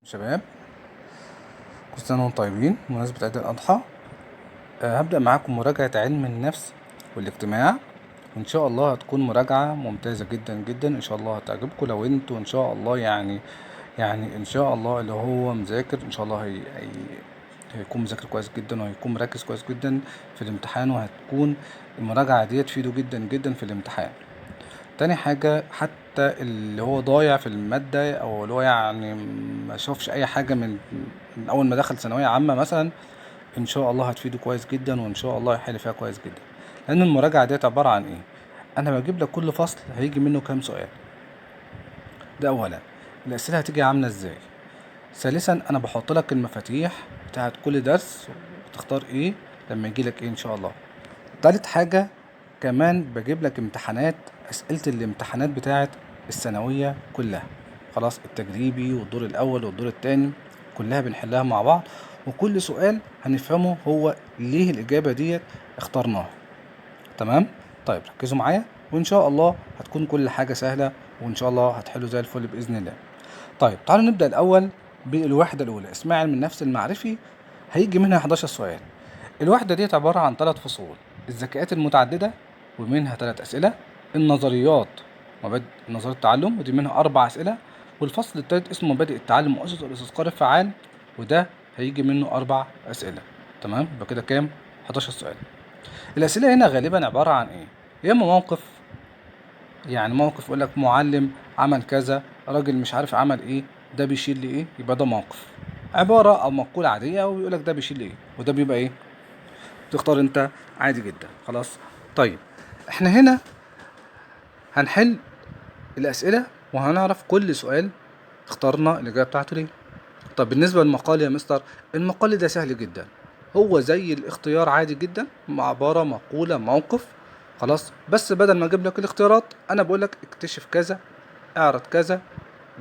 شباب، كل سنة وانتم طيبين بمناسبة عيد الأضحى. هبدأ معاكم مراجعة علم النفس والاجتماع، وإن شاء الله هتكون مراجعة ممتازة جدا جدا. إن شاء الله هتعجبكم لو انتوا إن شاء الله يعني إن شاء الله اللي هو مذاكر إن شاء الله هيكون مذاكر كويس جدا، وهيكون مركز كويس جدا في الامتحان، وهتكون المراجعة دي تفيده جدا جدا في الامتحان. تاني حاجة، حتى اللي هو ضايع في المادة أو اللي هو يعني ما شافش أي حاجة من أول ما دخل ثانوية عامة مثلا، إن شاء الله هتفيده كويس جدا، وإن شاء الله هيحل فيها كويس جدا. لأن المراجعة ديت عبارة عن إيه؟ أنا بجيب لك كل فصل هيجي منه كام سؤال. ده أولا. الأسئلة هتيجي عاملة إزاي؟ ثالثا، أنا بحط لك المفاتيح بتاعت كل درس وتختار إيه لما يجي لك إيه إن شاء الله. تالت حاجة، كمان بجيب لك امتحانات، أسئلة الامتحانات بتاعت الثانوية كلها، خلاص، التجريبي والدور الأول والدور التاني كلها بنحلها مع بعض، وكل سؤال هنفهمه هو ليه الإجابة ديت اخترناها. تمام؟ طيب ركزوا معايا، وإن شاء الله هتكون كل حاجة سهلة، وإن شاء الله هتحلوا زي الفل بإذن الله. طيب تعالوا نبدأ الأول بالوحدة الأولى، اسمها علم النفس المعرفي. هيجي منها 11 سؤال. الوحدة ديت عبارة عن 3 فصول: الذكاءات المتعددة ومنها 3 أسئلة، النظريات مبادئ نظرية التعلم ودي منها 4 أسئلة، والفصل التالت اسمه مبادئ التعلم وأسس الاستذكار الفعال، وده هيجي منه 4 أسئلة. تمام، يبقى كده كام؟ 11 سؤال. الأسئلة هنا غالبا عبارة عن إيه؟ يا إما موقف، يعني موقف يقول لك معلم عمل كذا، راجل مش عارف عمل إيه، ده بيشير لإيه، يبقى ده موقف. عبارة أو مقولة عادية ويقول لك ده بيشير لإيه، وده بيبقى إيه؟ تختار انت عادي جدا. خلاص. طيب احنا هنا هنحل الاسئله وهنعرف كل سؤال اخترنا الاجابه بتاعته ليه. طب بالنسبه للمقال يا مستر، المقال ده سهل جدا، هو زي الاختيار عادي جدا، مع عباره مقوله موقف. خلاص، بس بدل ما اجيب لك الاختيارات انا بقول لك اكتشف كذا، اعرض كذا،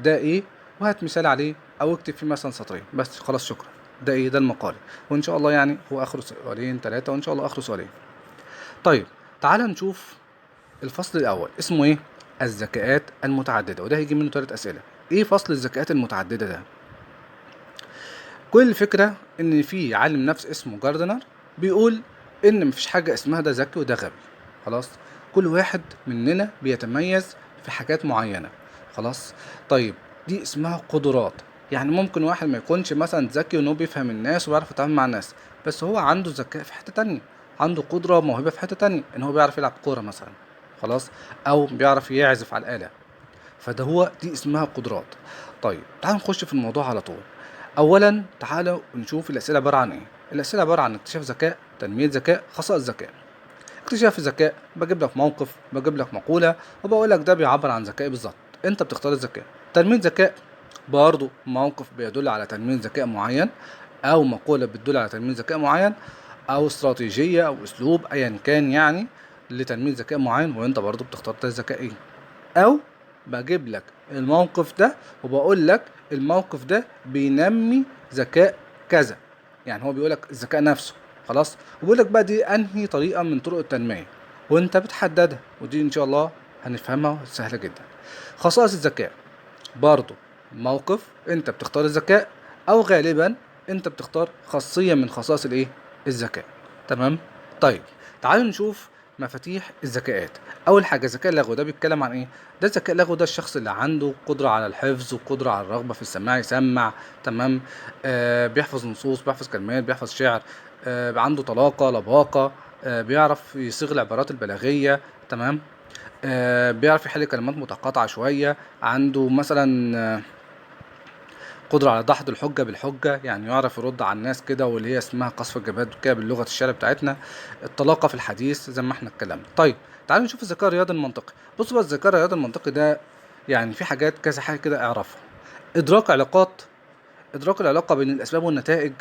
ده ايه، وهات مثال عليه، او اكتب فيه مثلا سطرين بس. خلاص شكرا. ده ايه؟ ده المقال. وان شاء الله يعني هو اخره سؤالين 3، وان شاء الله اخره سؤالين. طيب تعال نشوف الفصل الأول اسمه إيه؟ الذكاءات المتعددة، وده هيجي منه 3 أسئلة. إيه فصل الذكاءات المتعددة ده؟ كل الفكرة إن في عالم نفس اسمه جاردنر بيقول إن مفيش حاجة اسمها ده ذكي وده غبي. خلاص؟ كل واحد مننا بيتميز في حاجات معينة. خلاص؟ طيب دي اسمها قدرات. يعني ممكن واحد ما يكونش مثلا ذكي وإنه بيفهم الناس وبيعرف يتعامل مع الناس، بس هو عنده ذكاء في حتة تانية، عنده قدرة موهبة في حتة تانية، إن هو بيعرف يلعب كورة مثلا. خلاص؟ أو بيعرف يعزف على الآلة. فده هو دي اسمها قدرات. طيب تعالوا نخش في الموضوع على طول. اولا تعالوا نشوف الاسئله عباره عن ايه. الاسئله عباره عن اكتشاف ذكاء، تنميه ذكاء، خصائص ذكاء. اكتشاف الذكاء بجيب لك موقف، بجيب لك مقوله، وبقول لك ده بيعبر عن ذكائي بالظبط، انت بتختار الذكاء. تنميه ذكاء برضه موقف بيدل على تنميه ذكاء معين، او مقوله بتدل على تنميه ذكاء معين، او استراتيجيه او اسلوب ايا كان يعني لتنميه ذكاء معين، وانت برضه بتختار ده الذكاء ايه. او بجيب لك الموقف ده وبقول لك الموقف ده بينمي ذكاء كذا، يعني هو بيقول لك الذكاء نفسه. خلاص، وبيقول لك بقى دي انهي طريقه من طرق التنميه، وانت بتحددها، ودي ان شاء الله هنفهمها سهله جدا. خصائص الذكاء برضو موقف انت بتختار الذكاء، او غالبا انت بتختار خاصيه من خصائص الايه، الذكاء. تمام. طيب تعالوا نشوف مفاتيح الذكاءات. اول حاجه الذكاء اللغوي، ده بيتكلم عن ايه؟ ده الذكاء اللغوي ده الشخص اللي عنده قدره على الحفظ وقدره على الرغبه في السماع، يسمع. تمام. بيحفظ نصوص، بيحفظ كلمات، بيحفظ شعر. عنده طلاقه لباقه. بيعرف يصيغ العبارات البلاغيه. تمام. بيعرف يحل كلمات متقاطعه شويه. عنده مثلا قدرة على دحض الحجة بالحجة، يعني يعرف يرد على الناس كده، واللي هي اسمها قصف الجبهات كده باللغة الشعر بتاعتنا. الطلاقة في الحديث زي ما احنا اتكلمنا. طيب تعالوا نشوف الذكاء الرياضي المنطقي. بص بقى، الذكاء الرياضي المنطقي ده يعني في حاجات كذا حاجة كده اعرفها: إدراك علاقات، إدراك العلاقة بين الأسباب والنتائج،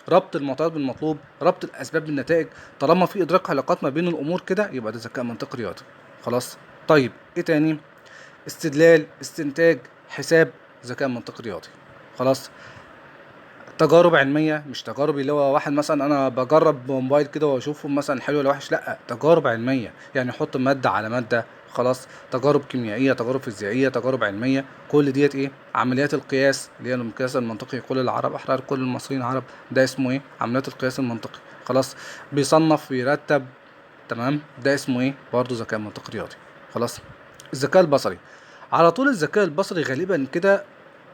ربط المعطيات بالمطلوب، ربط الأسباب بالنتائج. طالما في إدراك علاقات ما بين الأمور كده يبقى ده ذكاء منطقي رياضي. خلاص. طيب إيه تاني؟ استدلال، استنتاج، حساب، ذكاء منطقي رياضي. خلاص. تجارب علميه، مش تجارب اللي هو واحد مثلا انا بجرب موبايل كده واشوفه مثلا حلو ولا وحش، لا، تجارب علميه، يعني احط ماده على ماده، خلاص، تجارب كيميائيه، تجارب فيزيائيه، تجارب علميه، كل ديت ايه؟ عمليات القياس، اللي هي القياس المنطقي. كل العرب احرار، كل المصريين عرب. ده اسمه ايه؟ عمليات القياس المنطقي. خلاص، بيصنف ويرتب. تمام، ده اسمه ايه؟ برضه ذكاء منطقي رياضي. خلاص. الذكاء البصري، على طول الذكاء البصري غالبا كده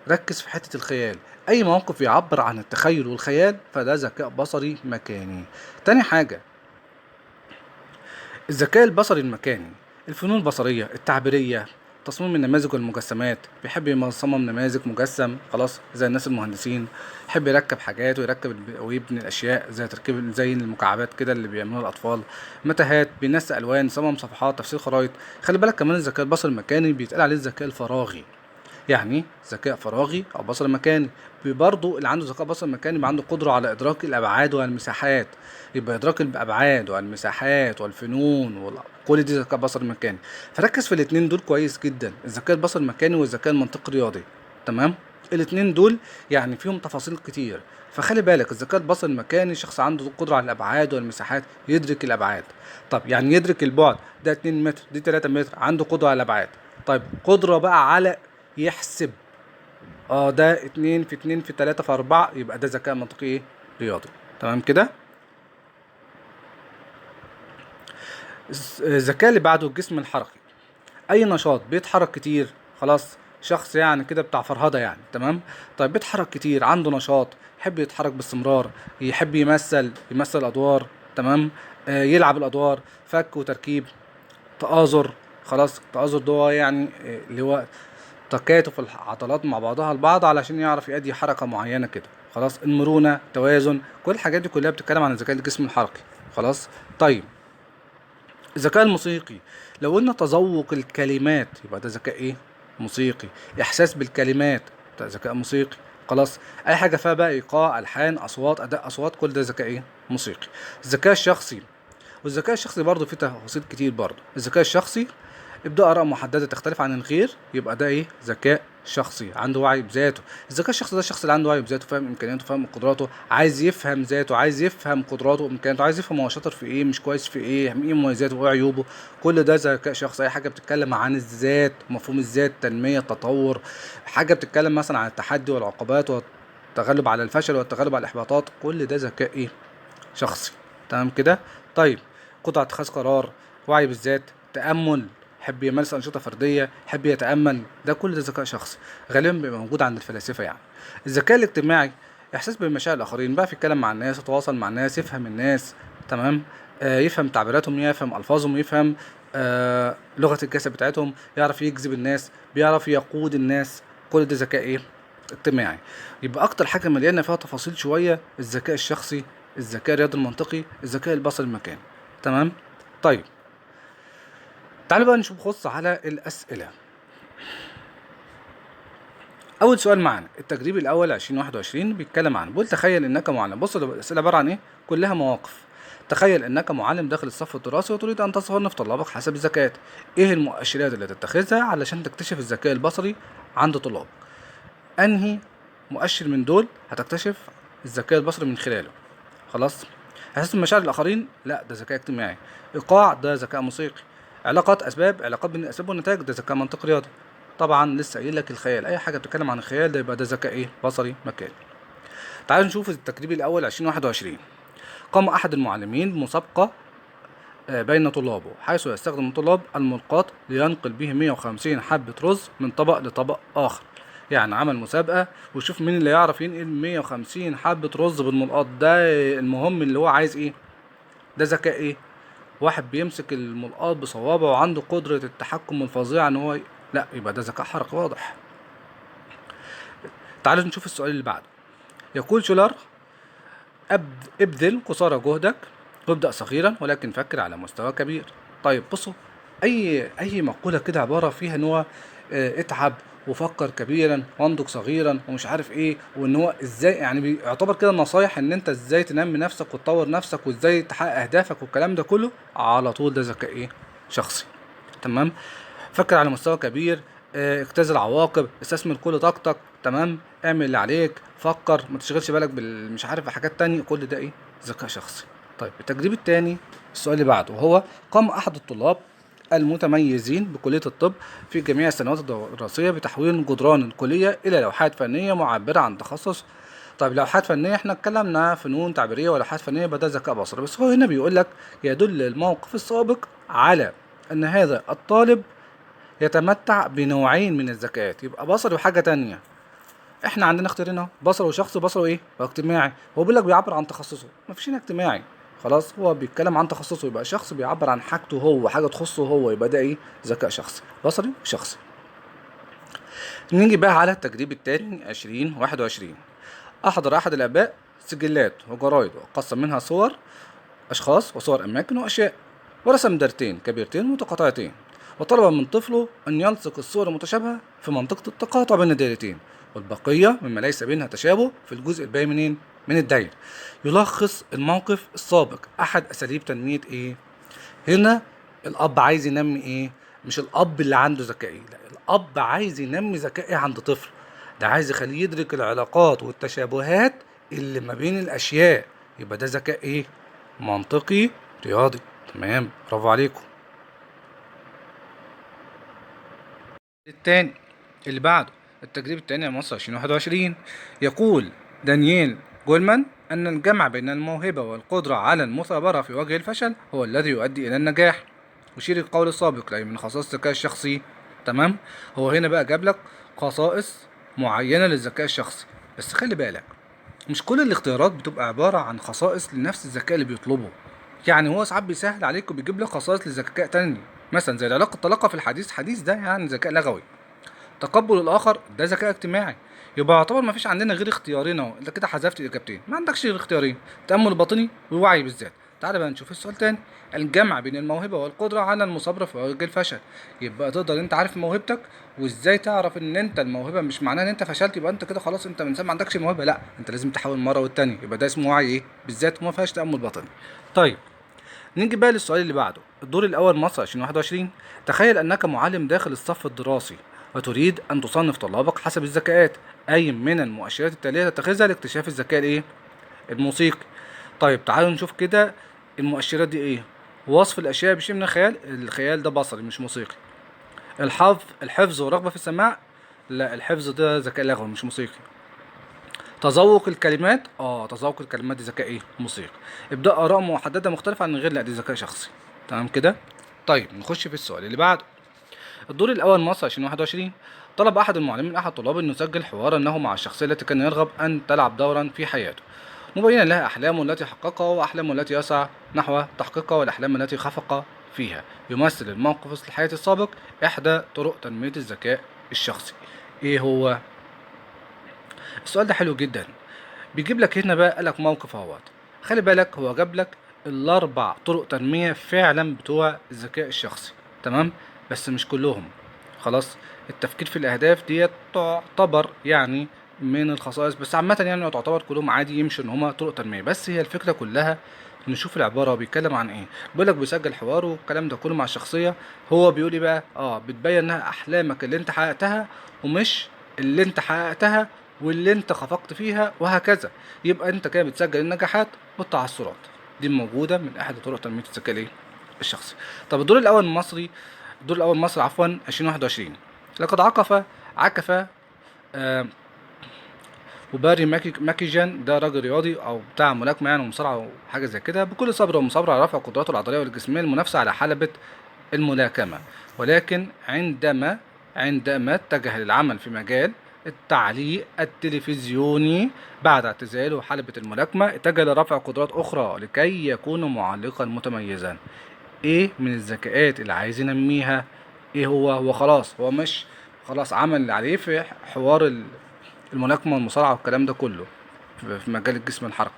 ركز في حتة الخيال. أي موقف يعبر عن التخيل والخيال فده ذكاء بصري مكاني. تاني حاجة، الذكاء البصري المكاني، الفنون البصرية التعبيرية، تصميم النماذج والمجسمات. بيحب يصمم نماذج مجسم، خلاص، زي الناس المهندسين. يحب يركب حاجات ويبني الأشياء، زي تركيب زي المكعبات كده اللي بيعملوها الأطفال. متاهات، بينسق ألوان، يصمم صفحات، تفسير خرائط. خلي بالك كمان الذكاء البصري المكاني بيتقال عليه الذكاء الفراغي. يعني ذكاء فراغي او بصري مكاني. برضه اللي عنده ذكاء بصري مكاني بيبقى عنده قدره على ادراك الابعاد والمساحات. يبقى ادراك الابعاد والمساحات والفنون كل دي ذكاء بصري مكاني. فركز في الاتنين دول كويس جدا، الذكاء البصري المكاني والذكاء المنطقي الرياضي. تمام، الاتنين دول يعني فيهم تفاصيل كتير. فخلي بالك الذكاء البصري المكاني شخص عنده قدره على الابعاد والمساحات، يدرك الابعاد. طب يعني يدرك البعد، ده 2 متر دي 3 متر، عنده قدره على الابعاد. طيب قدره بقى على يحسب، ده 2 في 2 في 3 في 4، يبقى ده ذكاء منطقي ايه؟ رياضي. تمام كده. الذكاء اللي بعده الجسم الحركي، اي نشاط بيتحرك كتير. خلاص، شخص يعني كده بتاع فرهده يعني. تمام. طيب بيتحرك كتير، عنده نشاط، يحب يتحرك باستمرار، يحب يمثل ادوار. تمام. يلعب الادوار، فك وتركيب، تآزر. خلاص، التآزر ده هو يعني اللي هو تكاتف العضلات مع بعضها البعض علشان يعرف يأدي حركة معينة كده. خلاص، المرونة، توازن، كل الحاجات دي كلها بتتكلم عن الذكاء الجسمي الحركي. خلاص. طيب الذكاء الموسيقي، لو قلنا تذوق الكلمات يبقى ده ذكاء ايه؟ موسيقي. احساس بالكلمات ده ذكاء موسيقي. خلاص، اي حاجة فيها بقى ايقاع، الحان، اصوات، اداء اصوات، كل ده ذكاء ايه؟ موسيقي. الذكاء الشخصي، والذكاء الشخصي برضه فيه تفاصيل كتير. برضه الذكاء الشخصي ابدأ آراء محددة تختلف عن الغير، يبقى ده ايه؟ ذكاء شخصي، عنده وعي بذاته. الذكاء الشخصي ده الشخص اللي عنده وعي بذاته، فاهم امكانياته، فاهم قدراته، عايز يفهم ذاته، عايز يفهم قدراته وامكانياته، عايز يفهم هو شاطر في ايه، مش كويس في ايه، ايه مميزاته وايه عيوبه. كل ده ذكاء شخصي. اي حاجه بتتكلم عن الذات، مفهوم الذات، تنميه، تطور، حاجه بتتكلم مثلا عن التحدي والعقبات والتغلب على الفشل والتغلب على الاحباطات، كل ده ذكاء ايه؟ شخصي. تمام كده. طيب قدرة على اتخاذ قرار، وعي بالذات، تأمل، يحب يمارس أنشطة فردية، يحب يتأمل، ده كل ده ذكاء شخصي، غالبا بيبقى موجود عند الفلاسفة يعني. الذكاء الاجتماعي، إحساس بمشاعر الآخرين، بقى يتكلم مع الناس، يتواصل مع الناس، يفهم الناس. تمام. يفهم تعبيراتهم، يفهم ألفاظهم، يفهم لغة الجسد بتاعتهم، يعرف يجذب الناس، بيعرف يقود الناس، كل ده ذكاء إيه؟ اجتماعي. يبقى أكتر حاجة مليانة فيها تفاصيل شوية الذكاء الشخصي، الذكاء الرياضي المنطقي، الذكاء البصري المكاني. تمام. طيب تعالوا بقى نشوف خص على الأسئلة. أول سؤال معانا التجريبي الأول 2021 بيتكلم عن، بيقول تخيل إنك معلم. بص الأسئلة عبارة عن إيه؟ كلها مواقف. تخيل إنك معلم داخل الصف الدراسي وتريد أن تصنف طلابك حسب الذكاء. إيه المؤشرات اللي تتخذها علشان تكتشف الذكاء البصري عند طلابك؟ أنهي مؤشر من دول هتكتشف الذكاء البصري من خلاله؟ خلاص. احساس بمشاعر الاخرين، لا ده ذكاء اجتماعي. ايقاع، ده ذكاء موسيقي. علاقات، علاقات بين الاسباب والنتائج، ده ذكاء منطقي رياضي. طبعا لسه قايل لك الخيال، اي حاجه بتتكلم عن الخيال ده يبقى ده ذكاء ايه؟ بصري مكاني. تعالوا نشوف التجريبي الاول 2021. قام احد المعلمين بمسابقه بين طلابه، حيث يستخدم الطلاب الملقاط لينقل به 150 حبة رز من طبق لطبق آخر. يعني عمل مسابقة ويشوف مين اللي يعرف ينقل 150 حبة رز بالملقاط ده. المهم اللي هو عايز ايه؟ ده ذكاء ايه؟ واحد بيمسك الملقاط بصوابعه وعنده قدرة التحكم الفظيعة ان هو لا، يبقى ده ذكاء حركي واضح. تعالوا نشوف السؤال اللي بعده. يقول شولر ابذل قصارى جهدك وابدأ صغيرا ولكن فكر على مستوى كبير. طيب بصوا، اي مقولة كده عبارة فيها ان هو اتعب وفكر كبيرا وانضج صغيرا ومش عارف ايه، وان هو ازاي يعني بيعتبر كده نصايح ان انت ازاي تنمي نفسك وتطور نفسك وازاي تحقق اهدافك والكلام ده كله، على طول ده ذكاء ايه؟ شخصي. تمام. فكر على مستوى كبير، اجتاز العواقب، استثمر كل طاقتك. تمام. اعمل اللي عليك، فكر، ما تشغلش بالك مش عارف بحاجات تانية، كل ده ايه؟ ذكاء شخصي. طيب التجريب التاني، السؤال اللي بعده وهو قام احد الطلاب المتميزين بكلية الطب في جميع السنوات الدراسية بتحويل جدران الكلية إلى لوحات فنية معبرة عن تخصص. طيب لوحات فنية، احنا اتكلمنا فنون تعبيرية ولوحات فنية، يبقى ده ذكاء بصري. بس هو هنا بيقول لك يدل الموقف السابق على أن هذا الطالب يتمتع بنوعين من الذكاءات، يبقى بصري وحاجة تانية. احنا عندنا اختيارين اهو، بصري وشخصي، بصري وايه واجتماعي. هو بيقول لك بيعبر عن تخصصه، مفيش هنا اجتماعي. خلاص، هو بيتكلم عن تخصصه، يبقى شخص بيعبر عن حاجته هو، حاجة تخصه هو، يبقى ده ايه؟ ذكاء شخصي، بصري وشخصي. نيجي بقى على التجريب التاني 2021. أحضر أحد الآباء سجلات وجرايد وقسم منها صور أشخاص وصور أماكن وأشياء، ورسم دايرتين كبيرتين متقاطعتين، وطلب من طفله أن يلصق الصور المتشابهة في منطقة التقاطع بين الدايرتين، والبقية مما ليس بينها تشابه في الجزء الباقي منين؟ من الدايرة. يلخص الموقف السابق أحد أساليب تنمية إيه؟ هنا الأب عايز ينمي إيه؟ مش الأب اللي عنده ذكائي، لا، الأب عايز ينمي ذكائي عند طفل. ده عايز يخليه يدرك العلاقات والتشابهات اللي ما بين الأشياء، يبقى ده ذكاء إيه؟ منطقي رياضي. تمام، برافو عليكم. التاني اللي بعده، التجريب التاني لمصر 2021. يقول دانييل جولمان أن الجمع بين الموهبة والقدرة على المثابرة في وجه الفشل هو الذي يؤدي إلى النجاح. وشير القول السابق لا من خصائص الذكاء الشخصي. تمام، هو هنا بقى جاب لك خصائص معينة للذكاء الشخصي، بس خلي بالك مش كل الاختيارات بتبقى عبارة عن خصائص لنفس الذكاء اللي بيطلبه. يعني هو ساعات بيسهل عليك وبيجيب لك خصائص لذكاء تاني، مثلا زي العلاقة الطلاقة في الحديث، حديث ده يعني ذكاء لغوي. تقبل الآخر ده ذكاء اجتماعي. يبقى يعتبر ما فيش عندنا غير اختيارين اهو، انت كده حذفت الاجابتين، ما عندكش غير اختيارين، تأمل باطني ووعي بالذات. تعال بقى نشوف السؤال تاني. الجمع بين الموهبة والقدرة على المصابرة في وجه الفشل. يبقى تقدر انت عارف موهبتك، وازاي تعرف ان انت الموهبة مش معناه ان انت فشلت يبقى انت كده خلاص انت انسان ما عندكش موهبة، لا، انت لازم تحاول مرة والتانية، يبقى ده اسمه وعي ايه بالذات وما فيهاش تأمل باطني. طيب نيجي بقى للسؤال اللي بعده. الدور الأول مصر 2021. تخيل أنك معلم داخل الصف الدراسي وتريد أن تصنف طلابك حسب الذكاءات. أي من المؤشرات التالية تتخذها لاكتشاف الذكاء الإيه؟ الموسيقي. طيب تعالوا نشوف كده المؤشرات دي إيه. وصف الأشياء بشيء من الخيال، الخيال ده بصري مش موسيقي. الحفظ ورغبة في السماع، لا، الحفظ ده ذكاء لغوي مش موسيقي. تذوق الكلمات، تذوق الكلمات دي ذكاء ايه؟ موسيقى. ابداء اراء محدده مختلفه عن غير، لا، دي ذكاء شخصي. تمام كده. طيب نخش في السؤال اللي بعده. الدور الاول مصر 2021. طلب احد المعلمين من احد طلابه انه يسجل حوارا له مع الشخصيه التي كان يرغب ان تلعب دورا في حياته، مبينا لها احلامه التي حققها واحلامه التي يسعى نحو تحقيقها والاحلام التي خفق فيها. يمثل الموقف الحياتي السابق احدى طرق تنميه الذكاء الشخصي. ايه هو السؤال ده؟ حلو جدا. بيجيب لك هنا بقى قالك موقف اهوت. خلي بالك هو جاب لك الاربع طرق تنمية فعلا بتوع الذكاء الشخصي، تمام، بس مش كلهم. خلاص، التفكير في الاهداف ديت تعتبر يعني من الخصائص، بس عامة يعني تعتبر كلهم عادي يمشي ان هما طرق تنمية. بس هي الفكرة كلها نشوف العبارة بيتكلم عن ايه. بيقول لك بيسجل حواره والكلام ده كله مع الشخصية. هو بيقول ايه بقى؟ بتبين انها احلامك اللي انت حققتها، ومش اللي انت حققتها واللي انت خفقت فيها، وهكذا. يبقى انت كده بتسجل النجاحات والتعثرات، دي موجودة من احد طرق تنمية الذكاء الايه؟ الشخصي. طب الدور الاول المصري، الدور الاول مصر عفوا 2021. لقد عكف آه وباري ماكيجان، ده راجل رياضي او بتاع ملاكمه يعني ومصارعه وحاجه زي كده، بكل صبر ومصابره على رفع قدراته العضليه والجسميه المنافسه على حلبة الملاكمه. ولكن عندما اتجه للعمل في مجال التعليق التلفزيوني بعد اعتزاله حلبة الملاكمة، اتجه لرفع قدرات أخرى لكي يكون معلقا متميزا. ايه من الذكاءات اللي عايز ينميها؟ ايه هو خلاص، هو مش خلاص عمل اللي عليه في حوار الملاكمة والمصارعة والكلام ده كله في مجال الجسم الحركي.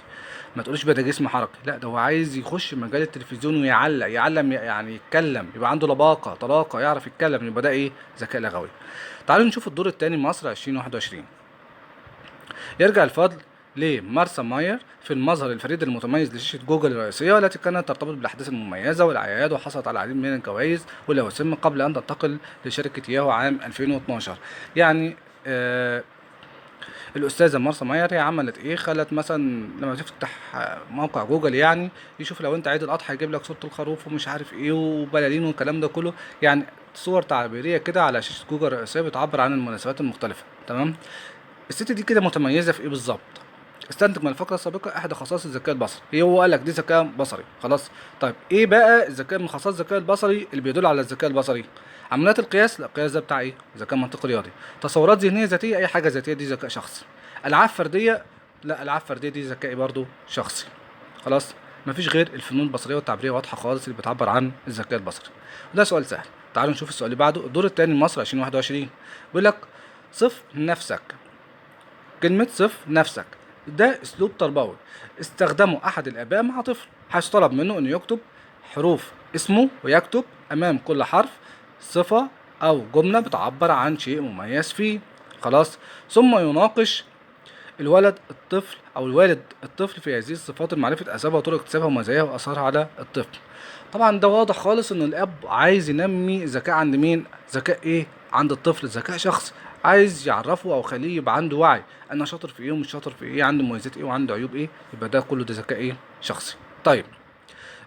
ما تقولش بقى ده جسم حركي، لا، ده هو عايز يخش مجال التلفزيون ويعلم يعني يتكلم، يبقى عنده طلاقة يعرف يتكلم، يبقى ده ايه؟ ذكاء لغوي. تعالوا نشوف الدور الثاني مصر 2021. يرجع الفضل لمارسا ماير في المظهر الفريد المتميز لشاشة جوجل الرئيسية، والتي كانت ترتبط بالأحداث المميزة والأعياد، وحصلت على العديد من الجوائز واللواسم قبل أن تنتقل لشركة ياهو عام 2012. يعني الاستاذه مرسى ميري عملت ايه؟ خلت مثلا لما تفتح موقع جوجل يعني يشوف لو انت عيد الاضحى يجيب لك صوره الخروف ومش عارف ايه وبلالين والكلام ده كله، يعني صور تعبيريه كده على شاشه جوجل الرئيسيه بتعبر عن المناسبات المختلفه. تمام. الست دي كده متميزه في ايه بالظبط؟ استنتج من الفقره السابقه احدى خصائص الذكاء البصري، هو قال لك دي ذكاء بصري خلاص. طيب ايه بقى الذكاء من خصائص الذكاء البصري اللي بيدل على الذكاء البصري؟ عمليات القياس، لا القياس ده بتاع ايه؟ ذكاء منطقي رياضي. تصورات ذهنيه ذاتيه، اي حاجه ذاتيه دي ذكاء شخصي. العاب فرديه، لا العاب فرديه دي ذكاء برضو شخصي. خلاص. مفيش غير الفنون البصريه والتعبيريه واضحه خالص اللي بتعبر عن الذكاء البصري. وده سؤال سهل. تعالوا نشوف السؤال اللي بعده. الدور الثاني لمصر 2021 بيقول لك صف نفسك. كلمة صف نفسك ده اسلوب تربوي استخدمه احد الاباء مع طفل، حيث طلب منه انه يكتب حروف اسمه ويكتب امام كل حرف صفة او جملة بتعبر عن شيء مميز فيه. خلاص. ثم يناقش الوالد الطفل في هذه الصفات لمعرفة اسبابها وطرق اكتسابها ومزاياها واثارها على الطفل. طبعا ده واضح خالص ان الاب عايز ينمي ذكاء عند مين؟ ذكاء ايه عند الطفل؟ ذكاء شخص. عايز يعرفه او يخليه يبقى عنده وعي انا شاطر في ايه ومش شاطر في ايه، عنده مميزات ايه وعنده عيوب ايه. يبقى ده كله ده ذكاء ايه شخصي. طيب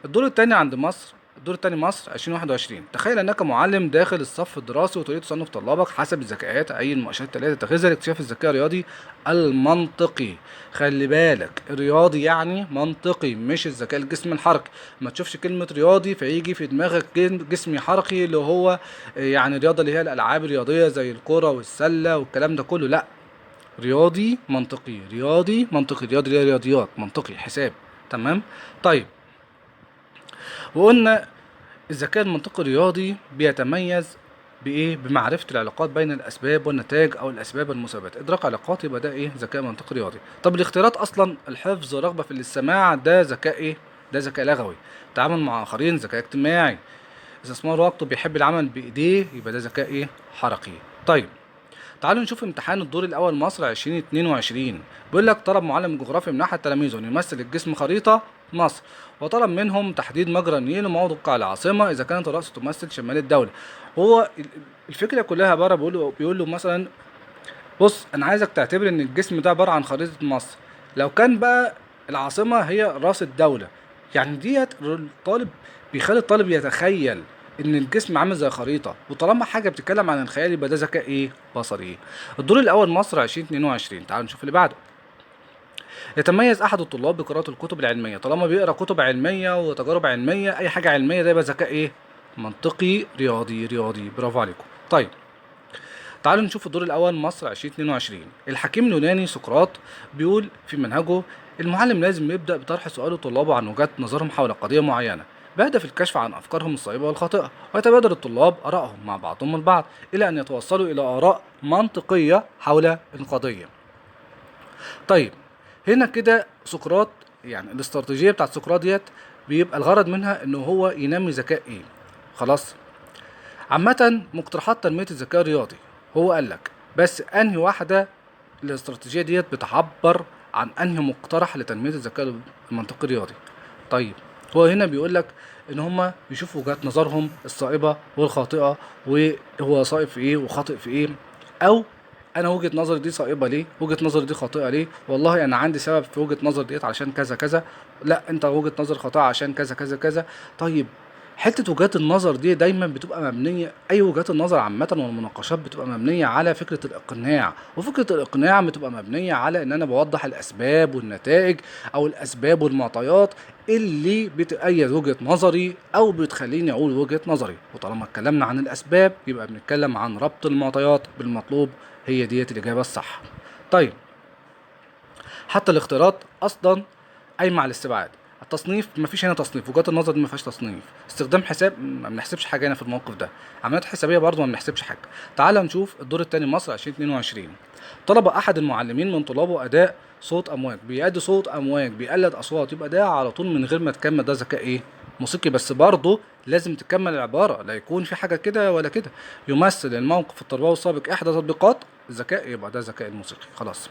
الدور الثاني عند مصر. الدور الثاني مصر 2021. تخيل انك معلم داخل الصف الدراسي وتريد تصنف طلابك حسب الذكاءات اي المؤشرات التاليه تتخذها لاكتشاف الذكاء الرياضي المنطقي. خلي بالك الرياضي يعني منطقي مش الذكاء الجسمي الحركي. ما تشوفش كلمه رياضي فيجي في دماغك جسمي حركي اللي هو يعني الرياضه اللي هي الالعاب الرياضيه زي الكره والسله والكلام ده كله، لا. رياضي منطقي، رياضي منطقي، رياضي رياضيات منطقي حساب. تمام. طيب وقلنا الذكاء المنطقي الرياضي بيتميز بإيه؟ بمعرفة العلاقات بين الأسباب والنتائج أو الأسباب والمسببات، إدراك علاقات. يبقى ده إيه؟ ذكاء منطقي رياضي. طب الاختيارات أصلا الحفظ، رغبة في الاستماع، ده ذكاء إيه؟ ده ذكاء لغوي. تعامل مع آخرين ذكاء اجتماعي. استثمار وقته، بيحب العمل بإيديه، يبقى ده ذكاء إيه؟ حركي. طيب تعالوا نشوف امتحان الدور الاول مصر 2022. بيقول لك طلب معلم الجغرافيا من احد تلاميذه ان يمثل الجسم خريطه مصر، وطلب منهم تحديد مجرى النيل وموقع العاصمه اذا كانت الرأس تمثل شمال الدوله. هو الفكره كلها بره بيقول له مثلا بص انا عايزك تعتبر ان الجسم ده عباره عن خريطه مصر، لو كان بقى العاصمه هي راس الدوله. يعني ديت الطالب بيخلي الطالب يتخيل ان الجسم عامل زي خريطه، وطالما حاجه بتتكلم عن الخيال يبقى ده ذكاء ايه بصري. الدور الاول مصر 2022. تعالوا نشوف اللي بعده. يتميز احد الطلاب بقراءه الكتب العلميه. طالما بيقرا كتب علميه وتجارب علميه اي حاجه علميه ده يبقى ذكاء ايه منطقي رياضي. رياضي برافو عليكم. طيب تعالوا نشوف الدور الاول مصر 2022. الحكيم اليوناني سقراط بيقول في منهجه المعلم لازم يبدا بطرح سؤال طلابه عن وجهات نظرهم حول قضيه معينه بهدف الكشف عن افكارهم الصائبه والخاطئه، ويتبادل الطلاب ارائهم مع بعضهم البعض الى ان يتوصلوا الى اراء منطقيه حول القضيه. طيب هنا كده سقراط يعني الاستراتيجيه بتاعت سقراط ديت بيبقى الغرض منها انه هو ينمي ذكاء ايه. خلاص. عامة مقترحات تنمية الذكاء الرياضي، هو قال لك بس انهي واحدة الاستراتيجية ديت بتعبر عن انهي مقترح لتنمية الذكاء المنطقي الرياضي. طيب هو هنا بيقول لك ان هما يشوفوا وجهات نظرهم الصائبة والخاطئة، وهو صائب في ايه وخاطئ في ايه، او انا وجهة نظري دي صائبة ليه، وجهة نظري دي خاطئة ليه، والله انا عندي سبب في وجهة نظر ديت علشان كذا كذا، لا انت وجهة نظر خاطئة عشان كذا كذا كذا. طيب حته وجهات النظر دي دايما بتبقى مبنيه، اي وجهات النظر عامه والمناقشات بتبقى مبنيه على فكره الاقناع، وفكره الاقناع بتبقى مبنيه على ان انا بوضح الاسباب والنتائج او الاسباب والمعطيات اللي بتأيد وجهه نظري او بتخليني اقول وجهه نظري. وطالما اتكلمنا عن الاسباب يبقى بنتكلم عن ربط المعطيات بالمطلوب، هي ديت الاجابه الصح. طيب حتى الاختيارات اصلا قايمه على الاستبعاد. التصنيف مفيش هنا تصنيف، وجهات النظر دي مفيهاش تصنيف. استخدام حساب ما بنحسبش حاجه هنا في الموقف ده. عمليات حسابيه برضه ما بنحسبش حاجه. تعال نشوف الدور الثاني مصر 2022. طلب احد المعلمين من طلابه اداء صوت امواج، بيأدي صوت امواج بيقلد اصوات، يبقى ده على طول من غير ما تكمل ده ذكاء ايه موسيقي. بس برضه لازم تكمل العباره، لا يكون في حاجه كده ولا كده. يمثل الموقف التربوي السابق احدى تطبيقات الذكاء، يبقى ده ذكاء الموسيقي. خلاص.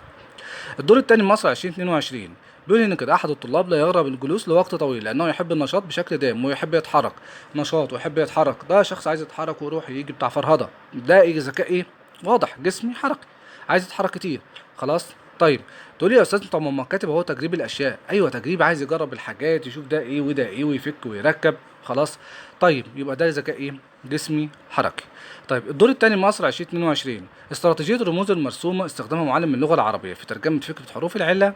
الدور الثاني مصر 2022 بيقول ان كده احد الطلاب لا يرغب الجلوس لوقت طويل لانه يحب النشاط بشكل دائم ويحب يتحرك. نشاط ويحب يتحرك، ده شخص عايز يتحرك ويروح يجي بتاع فرهده، ده ايه ذكاء ايه واضح جسمي حركي. عايز يتحرك كتير. خلاص. طيب تقول لي يا استاذ طب ما كاتب اهو تجريب الاشياء. ايوه تجريب، عايز يجرب الحاجات، يشوف ده ايه وده ايه ويفك ويركب. خلاص. طيب يبقى ده ذكاء ايه؟ جسمي حركي. طيب الدور الثاني مصر 2022، استراتيجيه الرموز المرسومه استخدامها معلم اللغه العربيه في ترجمه فكره حروف العله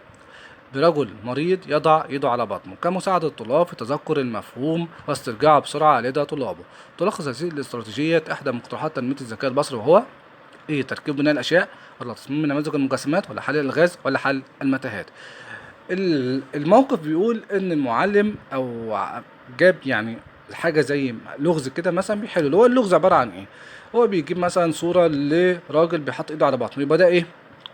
برجل مريض يضع يده على بطنه كمساعدة الطلاب في تذكر المفهوم واسترجاعه بسرعة لدى طلابه. تلخص هذه الاستراتيجية إحدى مقترحات تنمية الذكاء البصري، وهو إيه؟ تركيب بناء الأشياء، ولا تصميم نماذج المجسمات، ولا حل الألغاز، ولا حل المتاهات. الموقف بيقول إن المعلم جاب يعني حاجة زي لغز كده مثلا بيحله. اللي هو اللغز عبارة عن إيه؟ هو بيجيب مثلا صورة لراجل بيحط إيده على بطنه، يبقى ده إيه؟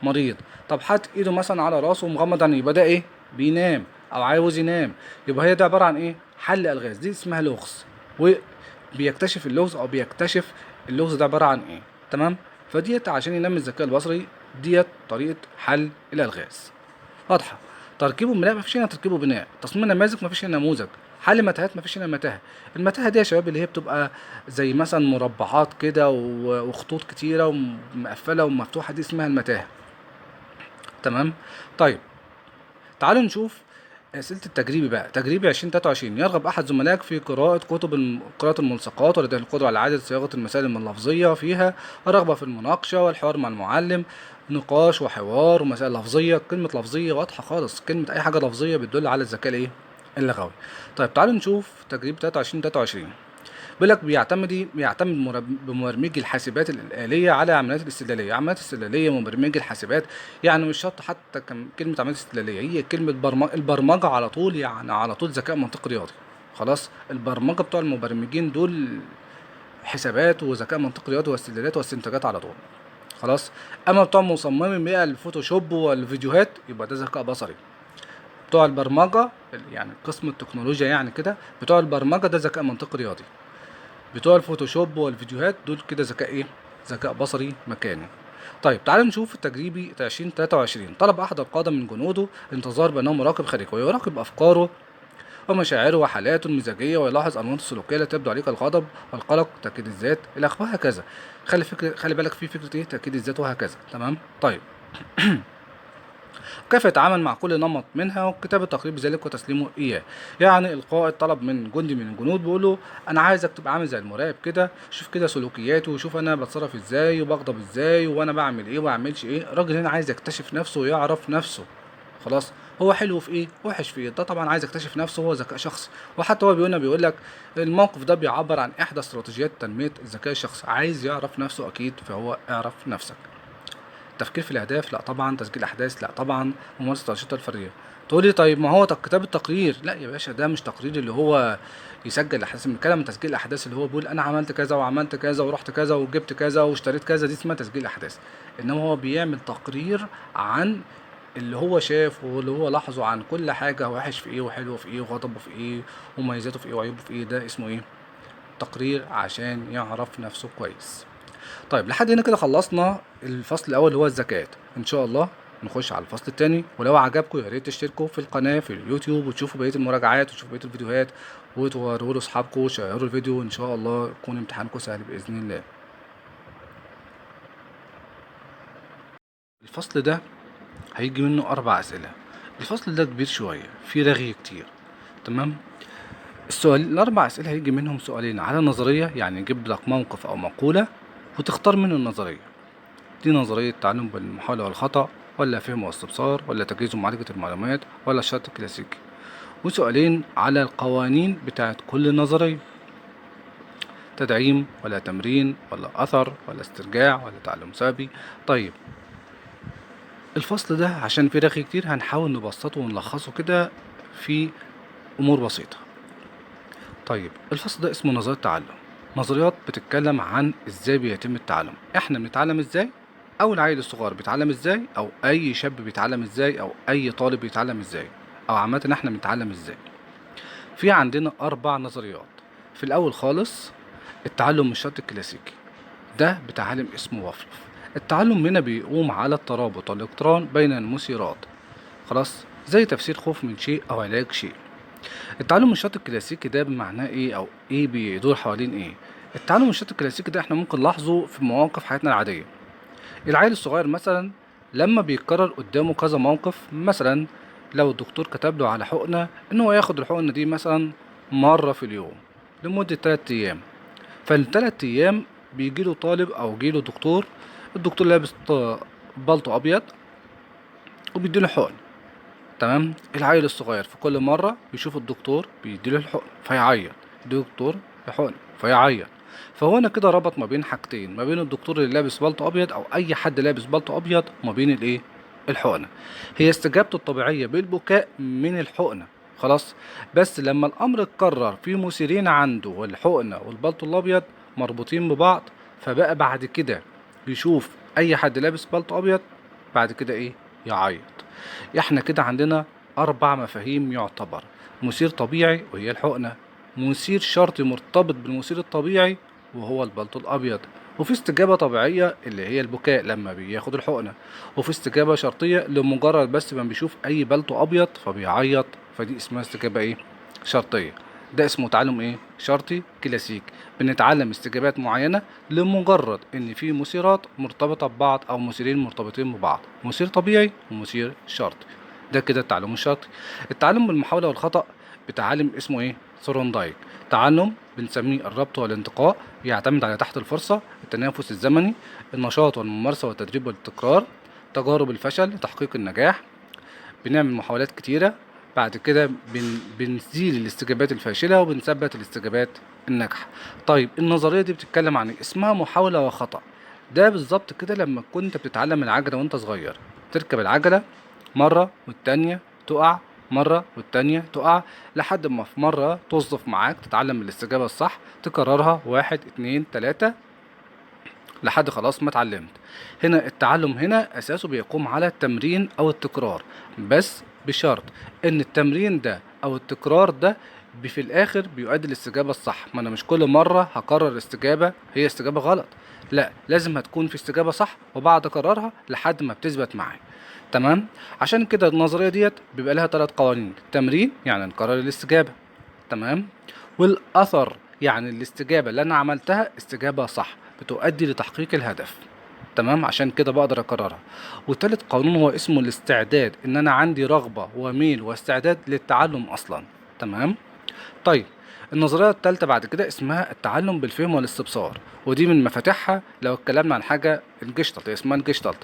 مريض. طب حط ايده مثلا على راسه ومغمض عينيه، يبقى ده ايه؟ بينام او عاوز ينام. يبقى هي ده عباره عن ايه؟ حل الغاز. دي اسمها لغز، وبيكتشف اللغز او بيكتشف اللغز ده عباره عن ايه. تمام. فديت عشان ينمي الذكاء البصري، ديت طريقه حل الالغاز. واضحه. تركيبه بناء، مفيش هنا تركيبه بناء. تصميم نماذج، مفيش هنا نموذج. حل متاهات، مفيش هنا متاهه. المتاهه دي يا شباب اللي هي بتبقى زي مثلا مربعات كده وخطوط كتيره ومقفله ومفتوحه، دي اسمها المتاهه. تمام. طيب تعالوا نشوف أسئلة التجريبي بقى. تجريبي 2023، يرغب أحد زملائك في قراءة الملصقات، ولديه القدرة على إعادة صياغة المسائل اللفظية فيها، الرغبة في المناقشة والحوار مع المعلم، نقاش وحوار ومسائل لفظية. كلمة لفظية واضحة خالص، كلمة أي حاجة لفظية بتدل على الذكاء الإيه؟ اللغوي. طيب تعالوا نشوف تجريب 23. بيقول لك بيعتمد بمبرمجي الحاسبات الآلية على عمليات الاستدلالية. عمليات استدلالية مبرمجي الحاسبات، يعني مش شرط حتى كلمة عمليات استدلالية، هي كلمة البرمجة على طول، يعني على طول ذكاء منطقي رياضي. خلاص. البرمجة بتوع المبرمجين دول حسابات وذكاء منطقي رياضي واستدلالات واستنتاجات على طول. خلاص. اما بتوع مصممين بقى الفوتوشوب والفيديوهات، يبقى ده ذكاء بصري. بتوع البرمجة يعني قسم التكنولوجيا يعني كده، بتوع البرمجة ده ذكاء منطقي رياضي. بتوع الفوتوشوب والفيديوهات دول كده ذكاء ايه؟ ذكاء بصري مكاني. طيب تعالوا نشوف التجريبي 2023. طلب احد القاده من جنوده انتظار بانه مراقب خارجي، ويراقب افكاره ومشاعره وحالاته المزاجيه، ويلاحظ انماط السلوكيه التي تبدو عليه كالغضب والقلق، تاكيد الذات الى اخره، وهكذا. خلي بالك في فكره ايه؟ تاكيد الذات وهكذا. تمام. طيب كيف يتعامل مع كل نمط منها، وكتابة تقرير بذلك وتسليمه إياه. يعني القائد طلب من جندي من الجنود، بيقول له أنا عايزك تبقى عامل زي المراقب كده، شوف كده سلوكياتي وشوف أنا بتصرف إزاي وبغضب إزاي وأنا بعمل إيه وما بعملش إيه. الراجل هنا عايز يكتشف نفسه ويعرف نفسه. خلاص. هو حلو في ايه وحش في ايه، ده طبعا عايز يكتشف نفسه، هو ذكاء شخصي. وحتى هو بيقول لك الموقف ده بيعبر عن احدى استراتيجيات تنميه الذكاء الشخصي. عايز يعرف نفسه اكيد، فهو اعرف نفسك. تفكير في الاهداف لا طبعا. تسجيل احداث لا طبعا. ممارسه الانشطه الفرديه. تقول لي طيب ما هو كتاب التقرير، لا يا باشا ده مش تقرير اللي هو يسجل الاحداث. بنتكلم عن تسجيل الاحداث اللي هو بيقول انا عملت كذا وعملت كذا ورحت كذا وجبت كذا واشتريت كذا، دي اسمها تسجيل احداث. انما هو بيعمل تقرير عن اللي هو شافه واللي هو لاحظه عن كل حاجه، وحش في ايه وحلو في ايه وغضبه في ايه ومميزاته في ايه وعيوبه في ايه. ده اسمه ايه؟ تقرير، عشان يعرف نفسه كويس. طيب لحد هنا كده خلصنا الفصل الاول اللي هو الذكاء. ان شاء الله نخش على الفصل الثاني، ولو عجبكم يا ريت تشتركوا في القناه في اليوتيوب وتشوفوا بقيه المراجعات وتشوفوا بقيه الفيديوهات وتوروا لاصحابكم وشيروا الفيديو. ان شاء الله يكون امتحانكم سهل باذن الله. الفصل ده هيجي منه 4 اسئله. الفصل ده كبير شويه، فيه رغي كتير. تمام. ال4 اسئله هيجي منهم سؤالين على نظريه، يعني يجيب لك موقف او مقوله وتختار منه النظريه. دي نظرية تعلم بالمحاولة والخطأ، ولا فهم واستبصار، ولا تجهيز ومعالجة المعلومات، ولا الشرط الكلاسيكي. وسؤالين على القوانين بتاعت كل نظرية، تدعيم ولا تمرين ولا أثر ولا استرجاع ولا تعلم سلبي. طيب الفصل ده عشان فيه رغي كتير هنحاول نبسطه ونلخصه كده في أمور بسيطة. طيب الفصل ده اسمه نظرية التعلم. نظريات بتتكلم عن ازاي بيتم التعلم، احنا بنتعلم ازاي، او العيل الصغير بيتعلم ازاي، او اي شاب بيتعلم ازاي، او اي طالب بيتعلم ازاي، او عامة احنا بنتعلم ازاي. في عندنا 4 نظريات. في الاول خالص التعلم الشرط الكلاسيكي، ده بتاع عالم اسمه وافلوف. التعلم هنا بيقوم على الترابط والإقتران بين المثيرات، خلاص، زي تفسير خوف من شيء او علاج شيء. التعلم الشرط الكلاسيكي ده بمعناه ايه، او ايه بيدور حوالين ايه؟ التعلم الشرط الكلاسيكي ده احنا ممكن نلاحظه في مواقف حياتنا العاديه. العيل الصغير مثلا لما بيتكرر قدامه كذا موقف، مثلا لو الدكتور كتب له على حقنة ان هو ياخد الحقنة دي مثلا مرة في اليوم لمدة 3 ايام، فالتلات ايام بيجيله طالب او يجيله دكتور، الدكتور لابس بلطو ابيض وبيديله حقن. تمام، العيل الصغير في كل مرة بيشوف الدكتور بيديله الحقن فيعيط، دكتور الحقن فيعيط. فهو انا كده ربط ما بين حاجتين، ما بين الدكتور اللي لابس بلطو ابيض او اي حد لابس بلطو ابيض، وما بين الايه، الحقنة. هي استجابته الطبيعية بالبكاء من الحقنة، خلاص. بس لما الامر اتكرر في مثيرين عنده، والحقنة والبلطو الابيض مربوطين ببعض، فبقى بعد كده يشوف اي حد لابس بلطو ابيض بعد كده ايه، يعيط. احنا كده عندنا 4 مفاهيم يعتبر: مثير طبيعي وهي الحقنة، مثير شرطي مرتبط بالمثير الطبيعي وهو البلطو الأبيض، وفي استجابة طبيعية اللي هي البكاء لما بياخد الحقنة، وفي استجابة شرطية لمجرد بس ما بيشوف أي بلطو أبيض فبيعيط، فدي اسمها استجابة إيه، شرطية. ده اسمه تعلم إيه، شرطي كلاسيك. بنتعلم استجابات معينة لمجرد إن في مثيرات مرتبطة ببعض أو مثيرين مرتبطين ببعض، مثير طبيعي ومثير شرطي. ده كده التعلم الشرطي. التعلم بالمحاولة والخطأ بتعلم اسمه ايه، ثورندايك. تعلم بنسميه الربط والانتقاء، بيعتمد على تحت الفرصة، التنافس الزمني، النشاط والممارسة والتدريب والتكرار، تجارب الفشل لتحقيق النجاح. بنعمل محاولات كتيرة، بعد كده بنزيل الاستجابات الفاشلة وبنثبت الاستجابات الناجحة. طيب النظرية دي بتتكلم عن إيه؟ اسمها محاولة وخطأ. ده بالظبط كده لما كنت بتتعلم العجلة وانت صغير، تركب العجلة مرة والتانية تقع، مرة والتانية تقع، لحد ما في مرة تصدف معاك تتعلم الاستجابة الصح، تكررها 1 2 3 لحد خلاص ما اتعلمت. هنا التعلم هنا اساسه بيقوم على التمرين او التكرار، بس بشرط ان التمرين ده او التكرار ده في الاخر بيؤدي الاستجابة الصح. ما انا مش كل مرة هكرر استجابة هي استجابة غلط، لا، لازم هتكون في استجابة صح وبعد اكررها لحد ما بتثبت معايا. تمام. عشان كده النظرية ديت بيبقى لها 3 قوانين: التمرين يعني نكرر الاستجابة، تمام، والاثر يعني الاستجابة اللي انا عملتها استجابة صح بتؤدي لتحقيق الهدف، تمام، عشان كده بقدر اكررها. والتالت قانون هو اسمه الاستعداد، ان انا عندي رغبة وميل واستعداد للتعلم اصلا، تمام. طيب النظرية التالتة بعد كده اسمها التعلم بالفهم والاستبصار، ودي من مفاتيحها لو اتكلمنا عن حاجة الجشتلت، اسمها الجشتلت.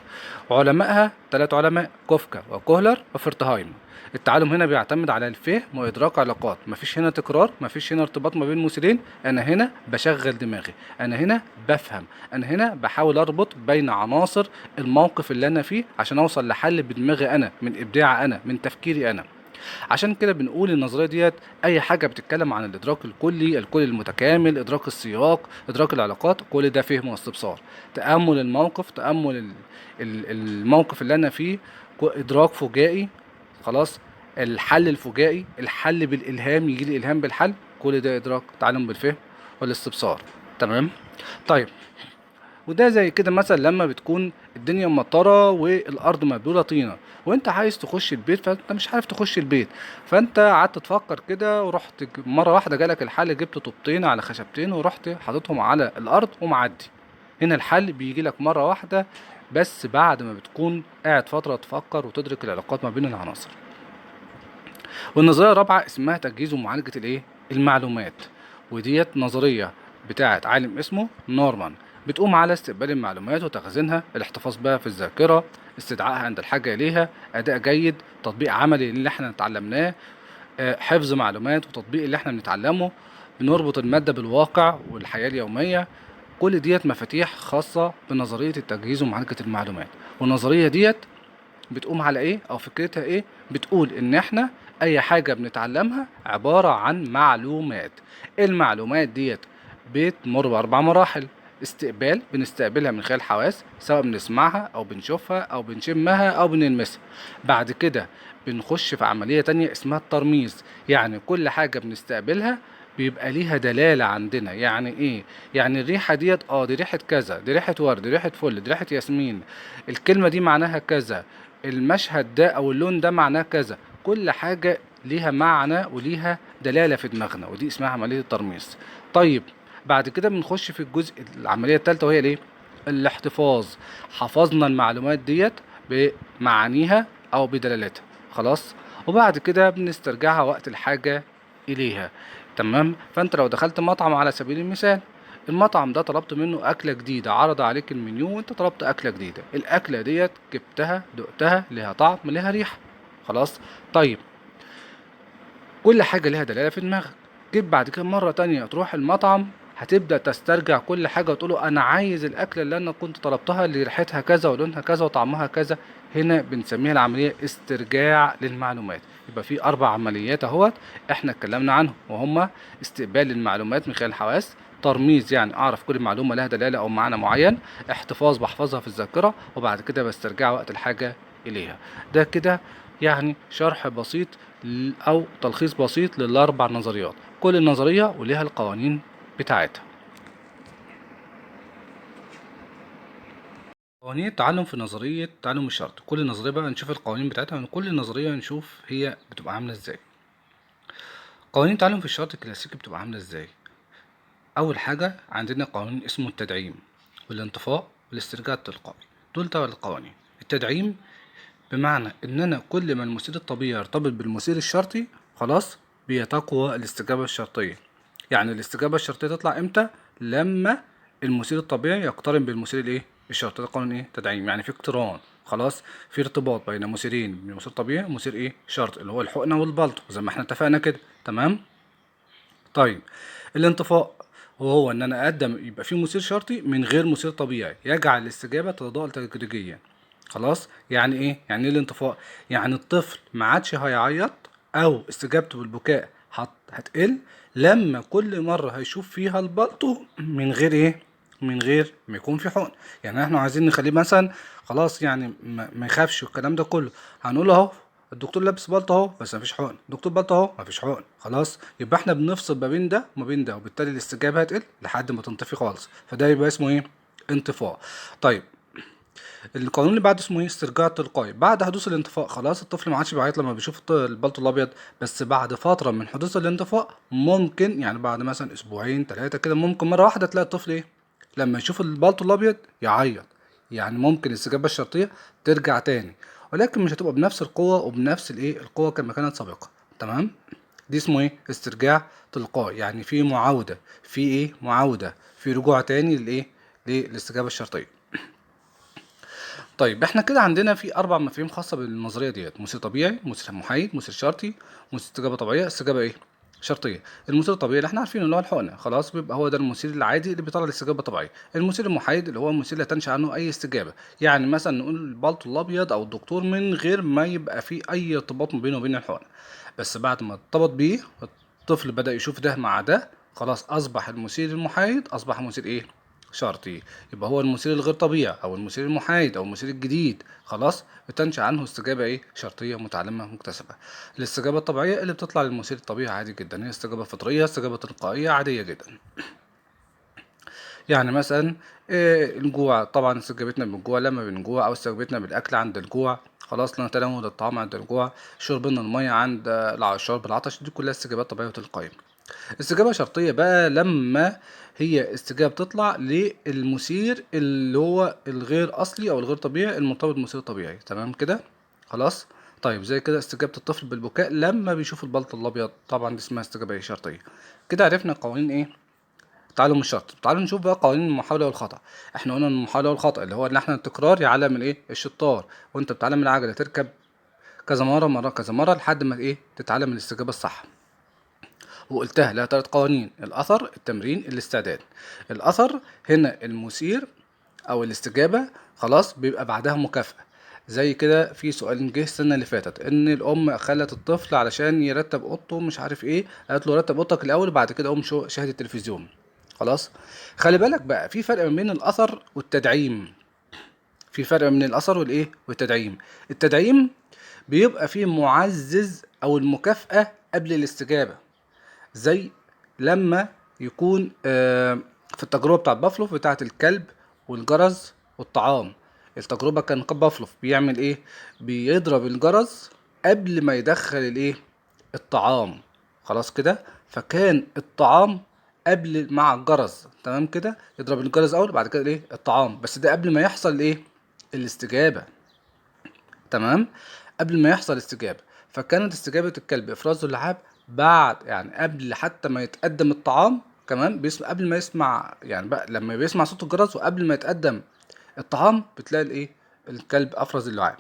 علمائها 3 علماء: كوفكا وكوهلر وفرتهايم. التعلم هنا بيعتمد على الفهم وإدراك علاقات، مفيش هنا تكرار، مفيش هنا ارتباط ما بين مثيرين، أنا هنا بشغل دماغي، أنا هنا بفهم، أنا هنا بحاول أربط بين عناصر الموقف اللي أنا فيه عشان أوصل لحل بدماغي أنا، من إبداع أنا، من تفكيري أنا. عشان كده بنقول النظريه ديت اي حاجه بتتكلم عن الادراك الكلي، الكل المتكامل، ادراك السياق، ادراك العلاقات، كل ده فهم واستبصار. تامل الموقف، تامل الموقف اللي انا فيه، ادراك فجائي، خلاص، الحل الفجائي، الحل بالالهام، يجي لي الهام بالحل، كل ده ادراك، تعلم بالفهم والاستبصار، تمام. طيب وده زي كده مثلا لما بتكون الدنيا مطره والارض مبلوله طينه، وانت عايز تخش البيت فانت مش عارف تخش البيت، فانت قعدت تفكر كده ورحت مره واحده جالك الحل، جبت طوبتين على خشبتين ورحت حاططهم على الارض ومعدي. هنا الحل بيجي لك مره واحده، بس بعد ما بتكون قاعد فتره تفكر وتدرك العلاقات ما بين العناصر. والنظريه الرابعه اسمها تجهيز ومعالجه الايه، المعلومات، وديت نظريه بتاعت عالم اسمه نورمان، بتقوم على استقبال المعلومات وتخزينها، الاحتفاظ بها في الذاكره، استدعائها عند الحاجه اليها، اداء جيد، تطبيق عملي اللي احنا اتعلمناه، حفظ معلومات وتطبيق اللي احنا بنتعلمه، بنربط الماده بالواقع والحياه اليوميه. كل ديت مفاتيح خاصه بنظريه التجهيز ومعالجه المعلومات. والنظريه ديت بتقوم على ايه او فكرتها ايه، بتقول ان احنا اي حاجة بنتعلمها عبارة عن معلومات. المعلومات ديت بتمر ب4 مراحل: استقبال، بنستقبلها من خلال الحواس، سواء بنسمعها او بنشوفها او بنشمها او بنلمسها. بعد كده بنخش في عملية تانية اسمها الترميز، يعني كل حاجة بنستقبلها بيبقى ليها دلالة عندنا. يعني ايه؟ يعني الريحة ديت دي ريحة كذا، دي ريحة ورد، دي ريحة فل، دي ريحة ياسمين، الكلمة دي معناها كذا، المشهد ده او اللون ده معناه كذا. كل حاجة ليها معنى وليها دلالة في دماغنا، ودي اسمها عملية الترميز. طيب بعد كده بنخش في الجزء العملية الثالثة، وهي الايه، الاحتفاظ، حفظنا المعلومات ديت بمعانيها او بدلالاتها. خلاص، وبعد كده بنسترجعها وقت الحاجة اليها. تمام. فانت لو دخلت مطعم على سبيل المثال، المطعم ده طلبت منه اكلة جديدة، عرض عليك المنيو وانت طلبت اكلة جديدة، الاكلة ديت جبتها دقتها، ليها طعم ليها ريحة. خلاص. طيب، كل حاجة ليها دلالة في دماغك. جيت بعد كده مرة تانية تروح المطعم، هتبدأ تسترجع كل حاجة وتقوله أنا عايز الأكلة اللي أنا كنت طلبتها اللي ريحتها كذا ولونها كذا وطعمها كذا. هنا بنسميها العملية استرجاع للمعلومات. يبقى في 4 عمليات أهوت إحنا اتكلمنا عنهم، وهما استقبال المعلومات من خلال الحواس، ترميز يعني أعرف كل معلومة لها دلالة أو معنى معين، احتفاظ بحفظها في الذاكرة، وبعد كده بسترجعها وقت الحاجة إليها. ده كده يعني شرح بسيط أو تلخيص بسيط لل4 نظريات. كل نظرية وليها القوانين بتاعتها. قوانين التعلم في نظرية تعلم الشرط، كل نظرية بقى نشوف القوانين بتاعتها، من كل نظرية نشوف هي بتبقى عاملة ازاي. قوانين التعلم في الشرط الكلاسيكي بتبقى عاملة ازاي؟ أول حاجة عندنا قانون اسمه التدعيم والانطفاء والاسترجاع التلقائي. دول 3 قوانين. التدعيم بمعنى ان انا كل ما المثير الطبيعي يرتبط بالمثير الشرطي، خلاص، بيتقوى الاستجابة الشرطية. يعني الاستجابة الشرطية تطلع امتى؟ لما المثير الطبيعي يقترن بالمثير الايه الشرطي. ده قانون ايه؟ تدعيم. يعني في اقتران، خلاص، في ارتباط بين مثيرين، من مثير طبيعي ومثير ايه شرطي، اللي هو الحقنة والبلطو زي ما احنا اتفقنا كده. تمام. طيب، الانطفاء وهو ان انا اقدم يبقى في مثير شرطي من غير مثير طبيعي يجعل الاستجابه تتضاءل تدريجيا. خلاص. يعني ايه؟ يعني ايه الانطفاء؟ يعني الطفل ما عادش هيعيط او استجابته بالبكاء هتقل لما كل مره هيشوف فيها البلطو من غير ايه، من غير ما يكون في حقن. يعني احنا عايزين نخليه مثلا خلاص، يعني ما يخافش والكلام ده كله، هنقول اهو الدكتور لابس بالطو اهو بس مفيش حقن، الدكتور بالطو اهو مفيش حقن. خلاص، يبقى احنا بنفصل ما بين ده وما بين ده، وبالتالي الاستجابه هتقل لحد ما تنطفي خالص. فده يبقى اسمه ايه؟ انطفاء. طيب، القانون اللي بعده اسمه ايه؟ استرجاع تلقائي. بعد حدوث الانطفاء خلاص الطفل ما عادش بيعيط لما بيشوف البلطو الابيض، بس بعد فتره من حدوث الانطفاء ممكن يعني بعد مثلا اسبوعين 3 كده ممكن مره واحده تلاقي الطفل ايه؟ لما يشوف البلطو الابيض يعيط. يعني ممكن الاستجابه الشرطيه ترجع تاني، ولكن مش هتبقى بنفس القوه وبنفس الايه القوه كما كانت سابقا. تمام. دي اسمه ايه؟ استرجاع تلقائي. يعني في معاوده، في ايه؟ معاوده، في رجوع تاني للايه؟ للاستجابه الشرطيه. طيب، احنا كده عندنا في 4 مفاهيم خاصة بالنظرية ديت: مثير طبيعي، مثير محايد، مثير شرطي، مثير استجابة طبيعية، استجابة ايه؟ شرطية. المثير الطبيعي اللي احنا عارفينه اللي هو الحقنة، خلاص، بيبقى هو ده المثير العادي اللي بيطلع الاستجابة الطبيعية. المثير المحايد اللي هو المثير لا تنشأ عنه أي استجابة، يعني مثلا نقول البلطو الأبيض أو الدكتور من غير ما يبقى فيه أي ارتباط ما بينه وبين الحقنة، بس بعد ما ارتبط بيه الطفل بدأ يشوف ده مع ده، خلاص أصبح المثير المحايد أصبح مثير ايه؟ شرطي. يبقى هو المثير الغير طبيعي او المثير المحايد او المثير الجديد، خلاص، بتنشأ عنه استجابة ايه؟ شرطية متعلمة مكتسبة. الاستجابة الطبيعية اللي بتطلع للمثير الطبيعي عادي جدا هي استجابة فطرية، استجابة تلقائية عادية جدا. يعني مثلا الجوع، طبعا استجابتنا بالجوع لما بنجوع، او استجابتنا بالاكل عند الجوع، خلاص، لنا تناول الطعام عند الجوع، شربنا المية عند شرب العطش، دي كلها استجابات طبيعية وتلقائية. استجابة شرطية بقى لما هي استجابة تطلع للمثير اللي هو الغير أصلي أو الغير طبيعي المرتبط بمثير طبيعي. تمام كده؟ خلاص؟ طيب، زي كده استجابة الطفل بالبكاء لما بيشوف البلطو الأبيض، طبعا دي اسمها استجابة شرطية. كده عرفنا قوانين إيه؟ تعلم الشرط. تعالوا نشوف بقى قوانين المحاولة والخطأ. احنا قلنا المحاولة والخطأ اللي هو ان احنا التكرار يعلم الايه؟ الشطار. وانت بتعلم العجلة تركب كذا مرة كذا مرة لحد ما ايه؟ تتعلم الاستجابة الصح. وقلتها لها 3 قوانين: الأثر، التمرين، الاستعداد. الأثر هنا المثير أو الاستجابة، خلاص، بيبقى بعدها مكافأة. زي كده في سؤال جه السنة اللي فاتت إن الأم خلت الطفل علشان يرتب أوضته مش عارف إيه، قالت له رتب أوضتك الأول بعد كده قوم شاهد التلفزيون. خلاص. خلي بالك بقى في فرق ما بين الأثر والتدعيم. في فرق من الأثر والإيه والتدعيم. التدعيم بيبقى فيه معزز أو المكافأة قبل الاستجابة، زي لما يكون في التجربة بتاعت بافلوف بتاعت الكلب والجرس والطعام. التجربة كان بافلوف بيعمل ايه؟ بيضرب الجرس قبل ما يدخل الايه؟ الطعام. خلاص كده. فكان الطعام قبل مع الجرس، تمام كده، يضرب الجرس اول وبعد كده ايه الطعام، بس ده قبل ما يحصل ايه الاستجابه، تمام، قبل ما يحصل استجابه. فكانت استجابه الكلب افراز اللعاب بعد، يعني قبل حتى ما يتقدم الطعام، كمان بيسمع قبل ما يسمع، يعني بقى لما بيسمع صوت الجرس وقبل ما يتقدم الطعام بتلاقي الايه الكلب افرز اللعاب.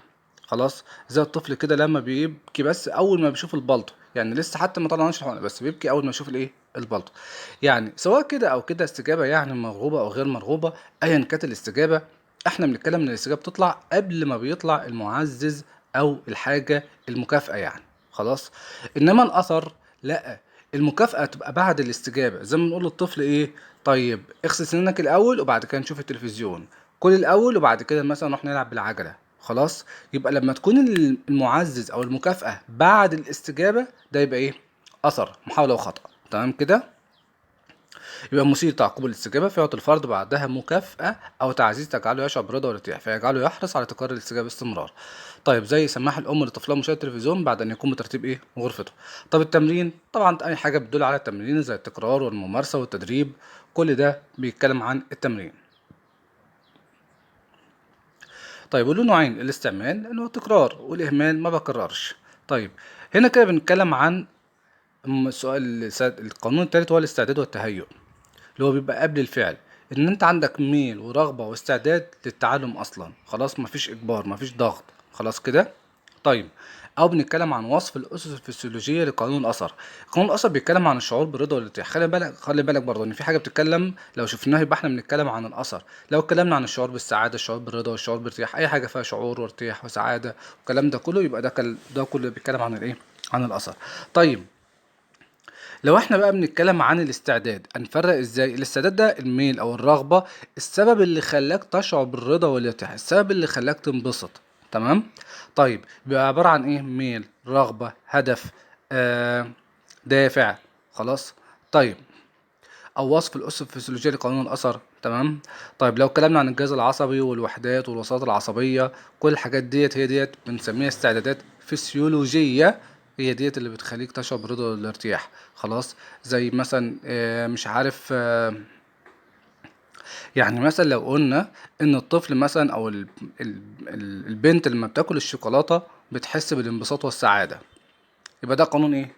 خلاص، زي الطفل كده لما بيبكي بس اول ما بيشوف البلطو، يعني لسه حتى ما طلعناش الحقنه بس بيبكي اول ما يشوف الايه البلطو. يعني سواء كده او كده استجابه يعني مرغوبه او غير مرغوبه، ايا كانت الاستجابه، احنا بنتكلم ان الاستجابه بتطلع قبل ما بيطلع المعزز او الحاجه المكافاه يعني. خلاص، انما الاثر لا، المكافاه تبقى بعد الاستجابه، زي ما بنقول للطفل ايه، طيب اغسل سنانك الاول وبعد كده نشوف التلفزيون، كل الاول وبعد كده مثلا نروح نلعب بالعجله. خلاص، يبقى لما تكون المعزز او المكافاه بعد الاستجابه ده يبقى ايه اثر محاوله وخطا، تمام كده. يبقى مثير تعقب الاستجابه فيعطي الفرد بعدها مكافاه او تعزيز تجعله يشعر برضا وارتياح فيجعله يحرص على تكرار الاستجابه باستمرار. طيب زي سماح الام لطفلها مشاهده التلفزيون بعد ان يقوم بترتيب ايه غرفته. طب التمرين، طبعا اي حاجه بتدل على التمرين زي التكرار والممارسه والتدريب، كل ده بيتكلم عن التمرين. طيب وله نوعين، الاستعمال اللي هو التكرار والاهمال ما بكررش. طيب هنا كده بنتكلم عن السؤال القانون الثالث هو الاستعداد والتهيؤ، اللي هو بيبقى قبل الفعل، ان انت عندك ميل ورغبة واستعداد للتعلم اصلا، خلاص مفيش اجبار مفيش ضغط، خلاص كده. طيب، او بنتكلم عن وصف الاسس الفسيولوجيه لقانون الاثر. قانون الاثر بيتكلم عن الشعور بالرضا والارتياح، خلي بالك برضه ان في حاجه بتتكلم، لو شفناها يبقى احنا بنتكلم عن الاثر، لو اتكلمنا عن الشعور بالسعاده الشعور بالرضا والشعور بالارتياح، اي حاجه فيها شعور وارتياح وسعاده والكلام ده كله يبقى ده كله بيتكلم عن الايه عن الاثر. طيب لو احنا بقى بنتكلم عن الاستعداد، هنفرق ازاي الاستعداد ده الميل او الرغبة، السبب اللي خلاك تشعر بالرضا والارتياح، السبب اللي خلاك تنبسط، تمام. طيب بيبقى عبارة عن ايه، ميل رغبة هدف آه دافع. خلاص. طيب او وصف الاسس الفسيولوجيه لقانون الاثر، تمام. طيب لو اتكلمنا عن الجهاز العصبي والوحدات والوساطات العصبيه، كل الحاجات ديت هي ديت بنسميها استعدادات فسيولوجيه، هي ديت اللي بتخليك تشعر بالرضا والارتياح. خلاص، زي مثلا مش عارف يعني مثلا لو قلنا ان الطفل مثلا او البنت لما بتاكل الشوكولاته بتحس بالانبساط والسعاده، يبقى ده قانون ايه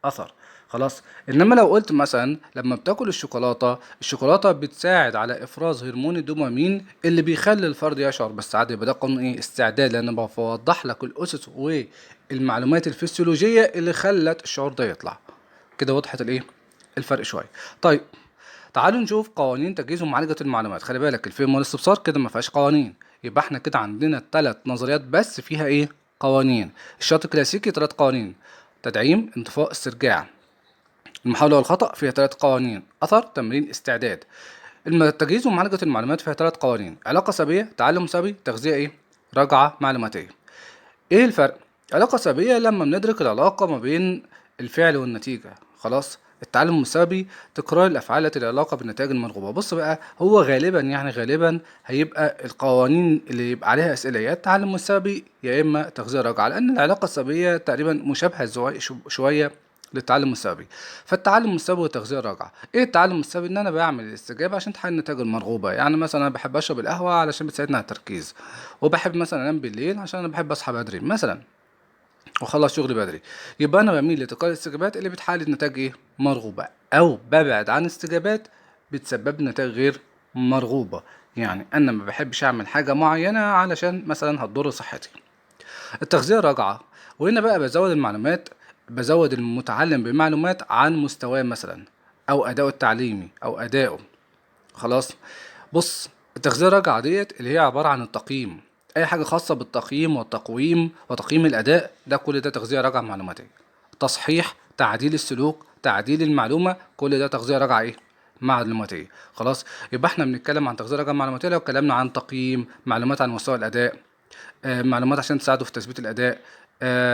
اثر. خلاص، انما لو قلت مثلا لما بتاكل الشوكولاته بتساعد على افراز هرمون الدوبامين اللي بيخلي الفرد يشعر بالسعاده، يبقى ده قانون ايه استعداد، لان بوضح لك الاسس والمعلومات الفسيولوجيه اللي خلت الشعور ده يطلع. كده وضحت الايه الفرق شويه. طيب تعالوا نشوف قوانين تجهيز ومعالجه المعلومات. خلي بالك الفهم والاستبصار كده ما فيهاش قوانين، يبقى احنا كده عندنا 3 نظريات بس فيها ايه قوانين. الشرط الكلاسيكي 3 قوانين، تدعيم انطفاء استرجاع. المحاولة والخطأ فيها 3 قوانين، أثر تمرين استعداد. التجهيز ومعالجة المعلومات فيها 3 قوانين، علاقة سببية تعلم سببي تغذية ايه رجعة معلوماتية. ايه الفرق؟ علاقة سببية لما بندرك العلاقة ما بين الفعل والنتيجة. خلاص، التعلم السببي تكرار الافعال التي لها علاقه بالنتائج المرغوبه. بص بقى، هو غالبا يعني غالبا هيبقى القوانين اللي يبقى عليها اسئله يا التعلم السببي يا اما تغذيه راجعه، لان العلاقه السببيه تقريبا مشابهه شويه للتعلم السببي. فالتعلم السببي والتغذيه الراجعه، ايه التعلم السببي؟ ان انا بعمل الاستجابه عشان تحقق النتائج المرغوبه، يعني مثلا انا بحب اشرب القهوه علشان بتساعدني على التركيز، وبحب مثلا انام بالليل عشان انا بحب اصحى بدري مثلا واخلص شغلي بدري. يبقى انا بميل لتلقاء الاستجابات اللي بتحقق نتائج ايه مرغوبه، او ببعد عن استجابات بتسبب لي نتائج غير مرغوبه، يعني انا ما بحبش اعمل حاجه معينه علشان مثلا هتضر صحتي. التغذيه راجعه، وهنا بقى بزود المعلومات، بزود المتعلم بمعلومات عن مستواه مثلا او اداؤه التعليمي او ادائه. خلاص. بص، التغذية الراجعة ديت اللي هي عبارة عن التقييم، أي حاجة خاصة بالتقييم والتقويم وتقييم الأداء، ده كل ده تغذية راجعة معلوماتية. تصحيح تعديل السلوك تعديل المعلومة، كل ده تغذية راجعة إيه معلوماتية. خلاص، يبقى احنا بنتكلم عن تغذية راجعة معلوماتية لو اتكلمنا عن تقييم، معلومات عن مستوى الأداء، معلومات عشان تساعده في تثبيت الأداء،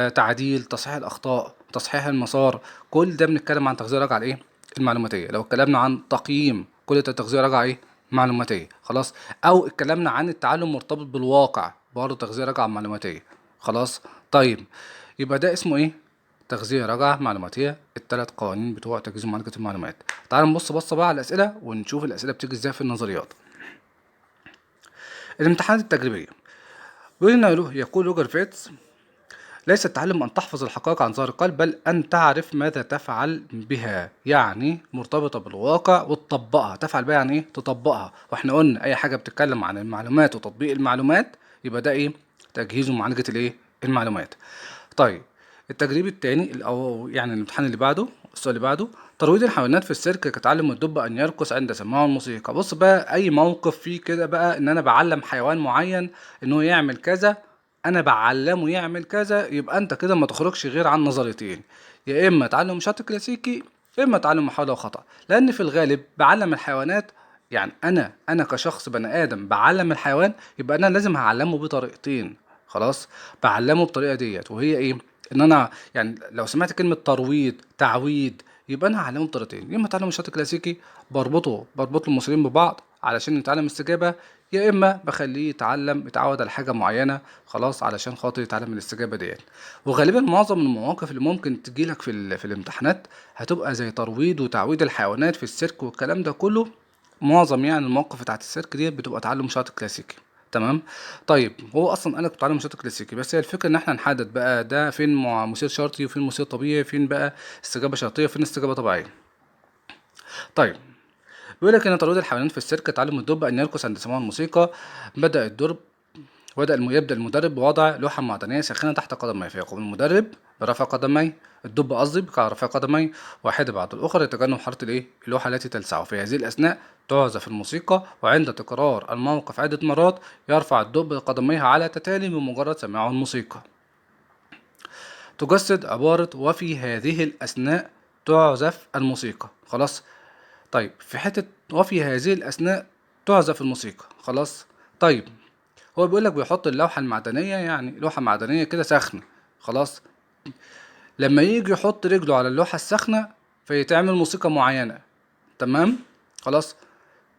تعديل تصحيح الأخطاء تصحيح المسار، كل ده بنتكلم عن تغذية راجعة إيه المعلوماتية. لو اتكلمنا عن تقييم، كل ده تغذية راجعة إيه معلوماتية. خلاص، أو اتكلمنا عن التعلم مرتبط بالواقع، برضه تغذية راجعة معلوماتية. خلاص. طيب يبقى ده اسمه إيه تغذية راجعة معلوماتية، ال3 قوانين بتوع تجهيز ومعالجة المعلومات. تعالوا نبص بصه بقى على الاسئله ونشوف الاسئله بتيجي ازاي في النظريات. الامتحانات التجريبيه بيقول ان يقول روجر فيتس: ليس التعلم أن تحفظ الحقائق عن ظهر قلب، بل أن تعرف ماذا تفعل بها. يعني مرتبطة بالواقع وتطبقها. تفعل بها يعني إيه؟ تطبقها. وإحنا قلنا أي حاجة بتتكلم عن المعلومات وتطبيق المعلومات يبقى ده إيه؟ تجهيز ومعالجة الإيه؟ المعلومات. طيب التجريب التاني أو يعني الامتحان اللي بعده، السؤال اللي بعده: ترويض الحيوانات في السيرك كتعلم الدب أن يرقص عند سماع الموسيقى. بص بقى، أي موقف فيه كده بقى إن أنا بعلم حيوان معين إنه يعمل كذا، انا بعلمه يعمل كذا، يبقى انت كده ما تخرجش غير عن نظريتين: يا اما تعلم شرط كلاسيكي، يا اما تعلم محاوله وخطا. لان في الغالب بعلم الحيوانات، يعني انا كشخص بني ادم بعلم الحيوان، يبقى انا لازم هعلمه بطريقتين. خلاص، بعلمه بطريقه ديت، وهي ايه؟ ان انا يعني لو سمعت كلمه ترويض تعويد، يبقى انا هعلمه بطريقتين: يا اما اتعلم الشرط الكلاسيكي بربط المصريين ببعض علشان يتعلم استجابه، يا اما بخليه يتعود على حاجه معينه خلاص علشان خاطر يتعلم الاستجابه ديت. وغالبا معظم المواقف اللي ممكن تجيلك في الامتحانات هتبقى زي ترويض وتعويد الحيوانات في السيرك والكلام ده كله. معظم يعني المواقف بتاعت السيرك ديت بتبقى تعلم شرط كلاسيكي. تمام. طيب هو اصلا قالك تعلم شرط كلاسيكي، بس هي الفكره ان احنا نحدد بقى ده فين مثير شرطي وفين مثير طبيعي، فين بقى استجابه شرطيه وفين استجابه طبيعيه. طيب بيقول لك ان ترويض الحيوانات في السيرك تعلم الدب ان يرقص عند سماع الموسيقى. بدأ الدرب يبدأ المدرب بوضع لوحة معدنية ساخنة تحت قدميه، فيقوم المدرب برفع قدميه، الدب قصدي برفع قدميه واحدة بعد الأخرى لتجنب حركة اللوحة التي تلسعه. في هذه الأثناء تعزف الموسيقى، وعند تكرار الموقف عدة مرات يرفع الدب قدميه على تتالي بمجرد سماعه الموسيقى. تجسد عبارة وفي هذه الأثناء تعزف الموسيقى. خلاص. طيب في حتة وفي هذه الأثناء تعزف الموسيقى. خلاص. طيب هو بيقول لك بيحط اللوحة المعدنية، يعني لوحة معدنية كده ساخنة. خلاص. لما يجي يحط رجله على اللوحة الساخنة فيتعمل موسيقى معينة. تمام. خلاص.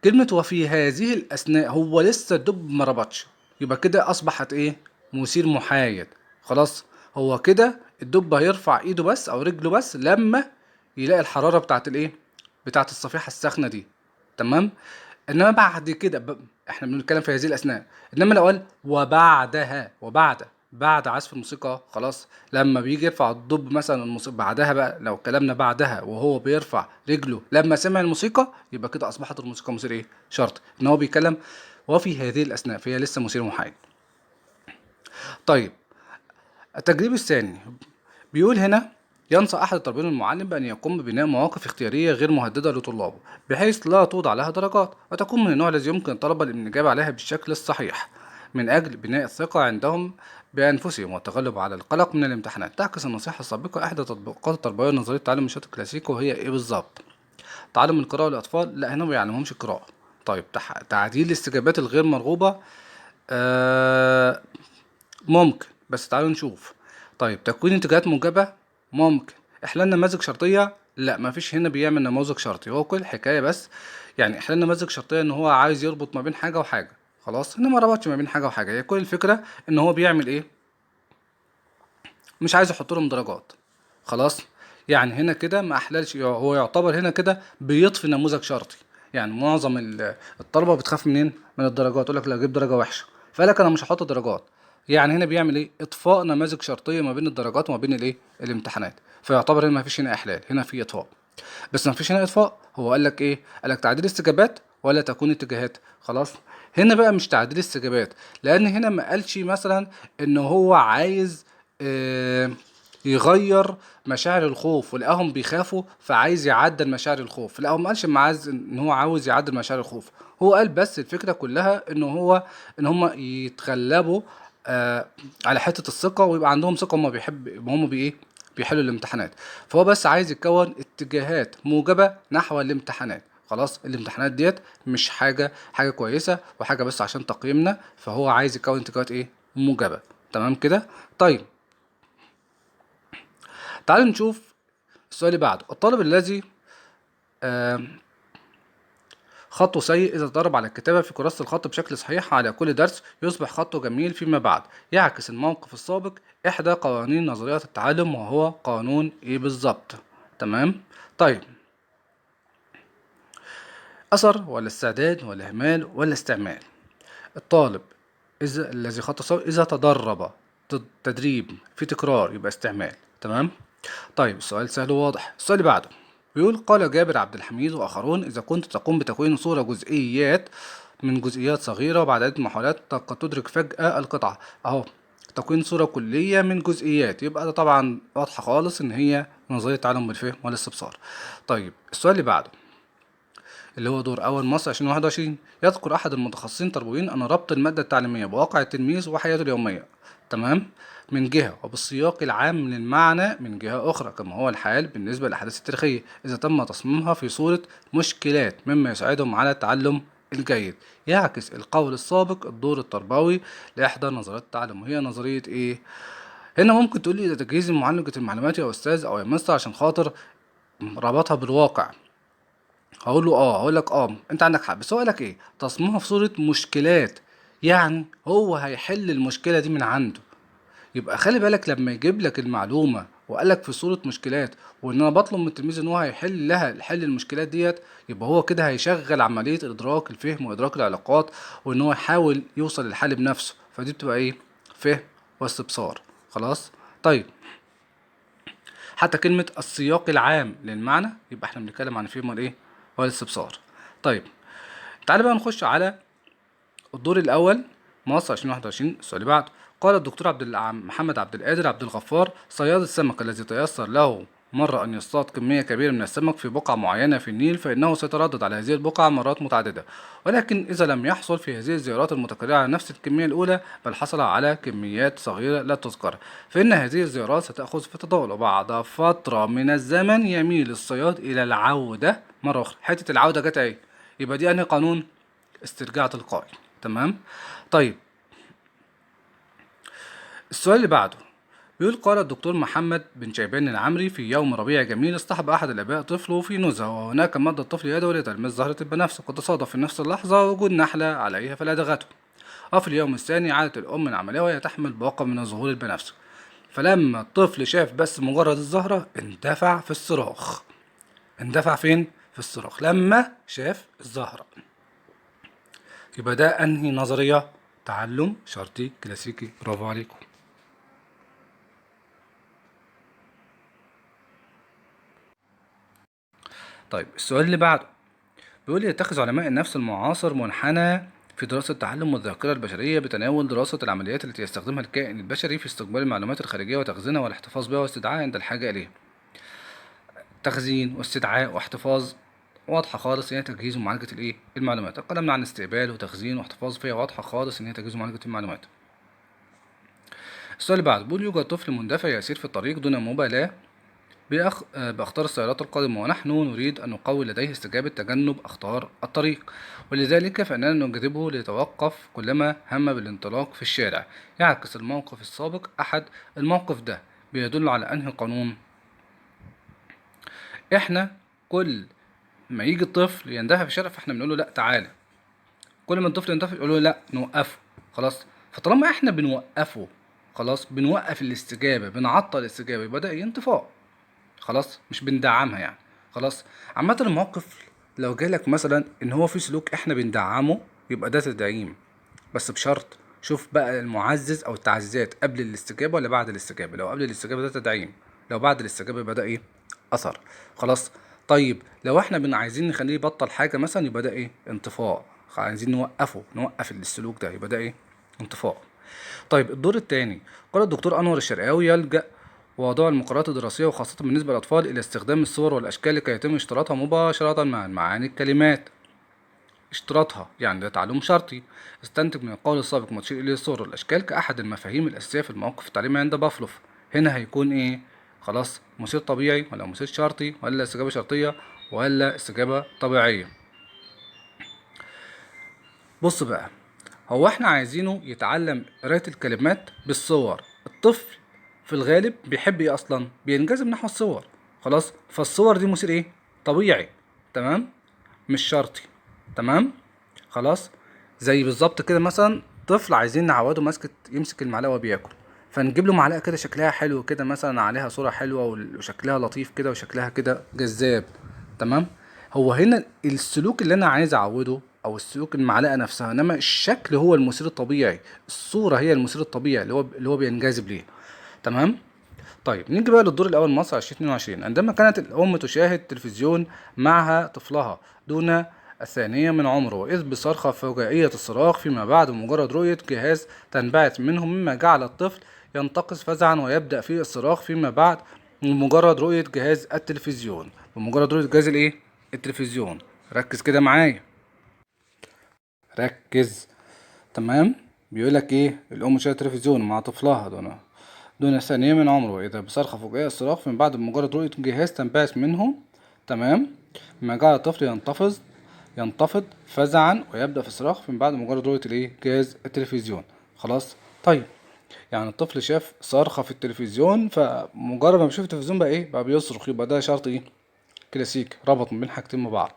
كلمة وفي هذه الأثناء، هو لسه الدب ما ربطش، يبقى كده أصبحت إيه؟ مثير محايد. خلاص. هو كده الدب هيرفع إيده بس أو رجله بس لما يلاقي الحرارة بتاعت الإيه؟ بتاعت الصفيحة الساخنة دي. تمام. انما بعد كده احنا بنتكلم في هذه الاثناء. انما لو قال وبعدها، بعد عزف الموسيقى، خلاص لما بيجي يرفع الدب مثلا الموسيقى بعدها بقى، لو كلامنا بعدها وهو بيرفع رجله لما سمع الموسيقى، يبقى كده اصبحت الموسيقى مثير ايه؟ شرط. ان هو بيتكلم وفي هذه الاثناء، فهي لسه مثير محايد. طيب التجريب الثاني بيقول هنا: ينصح أحد الطالبين المعلم بأن يقوم ببناء مواقف اختيارية غير مهددة لطلابه، بحيث لا توضع لها درجات، وتكون من النوع الذي يمكن الطلبة الإجابة عليها بالشكل الصحيح، من أجل بناء الثقة عندهم بأنفسهم والتغلب على القلق من الامتحانات. تعكس النصيحة السابقة إحدى تطبيقات التربوية نظرية تعلم النشاط الكلاسيكي، وهي إيه بالظبط؟ تعلم القراءة للأطفال. لا، هنا ما بيعلمهمش القراءة. طيب تعديل الاستجابات الغير مرغوبة. آه ممكن، بس تعالوا نشوف. طيب تكوين اتجاهات موجبة. ممكن. احلال نماذج شرطية. لا، مفيش هنا بيعمل نموذج شرطي، هو كل الحكاية بس يعني احلال نماذج شرطية ان هو عايز يربط ما بين حاجة وحاجة. خلاص، هنا ما ربطش ما بين حاجة وحاجة، هي كل الفكرة ان هو بيعمل ايه؟ مش عايز يحط لهم درجات. خلاص. يعني هنا كده ما احللش، هو يعتبر هنا كده بيطفي نموذج شرطي. يعني معظم الطلبه بتخاف منين؟ من الدرجات، يقول لك لا اجيب درجه وحشه، فقال لك انا مش هحط درجات. يعني هنا بيعمل ايه؟ اطفاء نماذج شرطيه ما بين الدرجات وما بين الايه؟ الامتحانات. فيعتبر هنا ما فيش هنا احلال، هنا في اطفاء. بس ما فيش هنا اطفاء، هو قال لك ايه؟ قال لك تعديل استجابات ولا تكون اتجاهات. خلاص. هنا بقى مش تعديل استجابات، لان هنا ما قالش مثلا ان هو عايز آه يغير مشاعر الخوف ولقاهم بيخافوا فعايز يعدل مشاعر الخوف. لا، هو ما قالش معاذ ان هو عاوز يعدل مشاعر الخوف. هو قال بس الفكره كلها ان هم يتغلبوا على حته الثقه، ويبقى عندهم ثقه، هم بايه؟ بيحلوا الامتحانات. فهو بس عايز يكون اتجاهات موجبه نحو الامتحانات. خلاص. الامتحانات ديت مش حاجه كويسه وحاجه بس عشان تقييمنا، فهو عايز يكون اتجاهات ايه؟ موجبه. تمام كده. طيب تعالوا نشوف السؤال اللي بعده: الطالب الذي آه، خطه سيء إذا تدرب على الكتابة في كراسة الخط بشكل صحيح على كل درس يصبح خطه جميل فيما بعد. يعكس الموقف السابق إحدى قوانين نظرية التعلم، وهو قانون إيه بالظبط؟ تمام. طيب أثر ولا استعداد ولا إهمال ولا استعمال. الطالب إذا الذي خط صواب إذا تدرب تدريب في تكرار يبقى استعمال. تمام. طيب السؤال سهل وواضح. السؤال اللي بعده بيقول قال جابر عبد الحميد وآخرون إذا كنت تقوم بتكوين صورة جزئيات من جزئيات صغيرة وبعد عدة محاولات قد تدرك فجأة القطعة. أهو تكوين صورة كلية من جزئيات، يبقى ده طبعا واضحة خالص إن هي نظرية تعلم بالفهم والاستبصار. طيب السؤال اللي بعده اللي هو دور أول مصر 2021 يذكر أحد المتخصصين التربويين أن ربط المادة التعليمية بواقع التلميذ وحياته اليومية، تمام، من جهة وبالسياق العام للمعنى من جهة أخرى، كما هو الحال بالنسبة للأحداث التاريخية إذا تم تصميمها في صورة مشكلات مما يساعدهم على التعلم الجيد. يعكس القول السابق الدور التربوي لإحدى نظريات التعلم، وهي نظرية إيه؟ هنا ممكن تقولي إذا تجهيز معالجة المعلومات يا أستاذ أو يا مستر عشان خاطر ربطها بالواقع. هقول له هقول لك انت عندك حق، بس هو قالك ايه؟ تصميمها في صورة مشكلات، يعني هو هيحل المشكلة دي من عنده. يبقى خلي بالك لما يجيب لك المعلومة وقالك في صورة مشكلات وان انا بطلب من التلميذ ان هو حل المشكلات ديت، يبقى هو كده هيشغل عملية ادراك الفهم وادراك العلاقات وان هو يحاول يوصل للحل بنفسه، فدي بتبقى ايه؟ فهم واستبصار. خلاص. طيب حتى كلمة السياق العام للمعنى يبقى احنا بنتكلم عن الفهم والايه؟ والاستبصار. طيب تعالى بقى نخش على الدور الأول مصر 2021. السؤال اللي بعده قال الدكتور محمد عبد القادر عبد الغفار صياد السمك الذي تيسر له مرة أن يصطاد كمية كبيرة من السمك في بقعة معينة في النيل، فإنه سيتردد على هذه البقعة مرات متعددة، ولكن إذا لم يحصل في هذه الزيارات المتكررة على نفس الكمية الأولى بل حصل على كميات صغيرة لا تذكر، فإن هذه الزيارات ستأخذ في تطاول، وبعد فترة من الزمن يميل الصياد إلى العودة مرة أخرى. حتة العودة جت أهي، يبقى دي أنهي قانون؟ استرجاع تلقائي. تمام. طيب السؤال اللي بعده بيقول قال الدكتور محمد بن شيبان العمري في يوم ربيع جميل اصطحب أحد الآباء طفله في نزهة، وهناك مد الطفل يده لتلمس زهرة البنفسج، وقد تصادف في نفس اللحظة وجود نحلة عليها فلدغته. وفي اليوم الثاني عادت الأم من عملها وهي تحمل باقة من زهور البنفسج، فلما الطفل شاف بس مجرد الزهرة اندفع في الصراخ. اندفع فين؟ في الصراخ لما شاف الزهرة. يبقى ده أنهي نظرية؟ تعلم شرطي كلاسيكي. برافو عليكم. طيب السؤال اللي بعده بيقول يتخذ علماء النفس المعاصر منحنى في دراسة تعلم الذاكرة البشرية بتناول دراسة العمليات التي يستخدمها الكائن البشري في استقبال المعلومات الخارجية وتخزينها والاحتفاظ بها واستدعائها عند الحاجة إليها. تخزين واستدعاء واحتفاظ واضحة خالص إن هي تجهيز ومعالجة الإيه؟ المعلومات. اتكلمنا عن استقبال وتخزين واحتفاظ فيها، واضحة خالص إن هي تجهيز ومعالجة المعلومات. السؤال اللي بعده بيقول يوجد طفل مندفع يسير في الطريق دون مبالاة بأخطار السيارات القادمة، ونحن نريد أن نقوي لديه استجابة تجنب أخطار الطريق، ولذلك فإننا نجذبه ليتوقف كلما هم بالانطلاق في الشارع. يعكس الموقف السابق أحد الموقف ده بيدل على أنهي قانون؟ إحنا كل ما يجي الطفل يندفع في الشارع فإحنا بنقول له لأ تعالى، كل ما الطفل يندفع يقول له لأ نوقفه. خلاص. فطالما إحنا بنوقفه خلاص بنوقف الاستجابة، بنعطل الاستجابة، يبقى ده انطفاء. خلاص مش بندعمها يعني. خلاص. عامة الموقف لو جالك مثلا ان هو في سلوك احنا بندعمه يبقى ده تدعيم، بس بشرط شوف بقى المعزز او التعزيزات قبل الاستجابة ولا بعد الاستجابة. لو قبل الاستجابة ده تدعيم، لو بعد الاستجابة يبقى ده ايه؟ اثر. خلاص. طيب لو احنا عايزين نخليه يبطل حاجة مثلا يبقى ده ايه؟ انطفاء. عايزين نوقف السلوك ده يبقى ده ايه؟ انطفاء. طيب الدور الثاني قال الدكتور انور الشرقاوي يلجأ وضع المقررات الدراسية وخاصة بالنسبة للأطفال إلى استخدام الصور والأشكال لكي يتم اشتراطها مباشرة مع معاني الكلمات. اشتراطها يعني ده تعلم شرطي. استنتج من القول السابق ما تشير إليه الصور والأشكال كأحد المفاهيم الأساسية في الموقف التعليمي عند بافلوف. هنا هيكون إيه؟ خلاص مثير طبيعي ولا مثير شرطي ولا استجابة شرطية ولا استجابة طبيعية. بص بقى، هو احنا عايزينه يتعلم قراية الكلمات بالصور. الطفل في الغالب بيحب ايه اصلا؟ بينجذب نحو الصور. خلاص. فالصور دي مثير ايه؟ طبيعي. تمام. مش شرطي. تمام. خلاص. زي بالظبط كده مثلا طفل عايزين نعوده يمسك المعلقه وهو بياكل، فنجيب له معلقه كده شكلها حلو كده مثلا عليها صوره حلوه وشكلها لطيف كده وشكلها كده جذاب. تمام. هو هنا السلوك اللي انا عايز اعوده او السلوك المعلقه نفسها، انما الشكل هو المثير الطبيعي، الصوره هي المثير الطبيعي اللي هو بينجذب ليه. تمام. طيب نيجي بقى للدور الاول مصر 2022. عندما كانت الام تشاهد تلفزيون معها طفلها دون الثانية من عمره، إذ بصرخة فجائية الصراخ فيما بعد بمجرد رؤية جهاز تنبعث منه، مما جعل الطفل ينتقص فزعا ويبدأ في الصراخ فيما بعد بمجرد رؤية جهاز التلفزيون. بمجرد رؤية جهاز الايه؟ التلفزيون. ركز كده معايا، ركز. تمام. بيقولك ايه؟ الأم شاهدت تلفزيون مع طفلها دون ثانية من عمره، إذا بصرخة فجائية الصراخ من بعد بمجرد رؤية جهاز تنبعث منه. تمام. ما جعل الطفل ينتفض فزعا ويبدأ في الصراخ من بعد مجرد رؤية الايه؟ جهاز التلفزيون. خلاص. طيب يعني الطفل شاف صرخة في التلفزيون، فمجرد ما بيشوف التلفزيون بقى ايه؟ بقى بيصرخ. يبقى ده شرط ايه؟ كلاسيكي، ربط ما بين حاجتين مع بعض.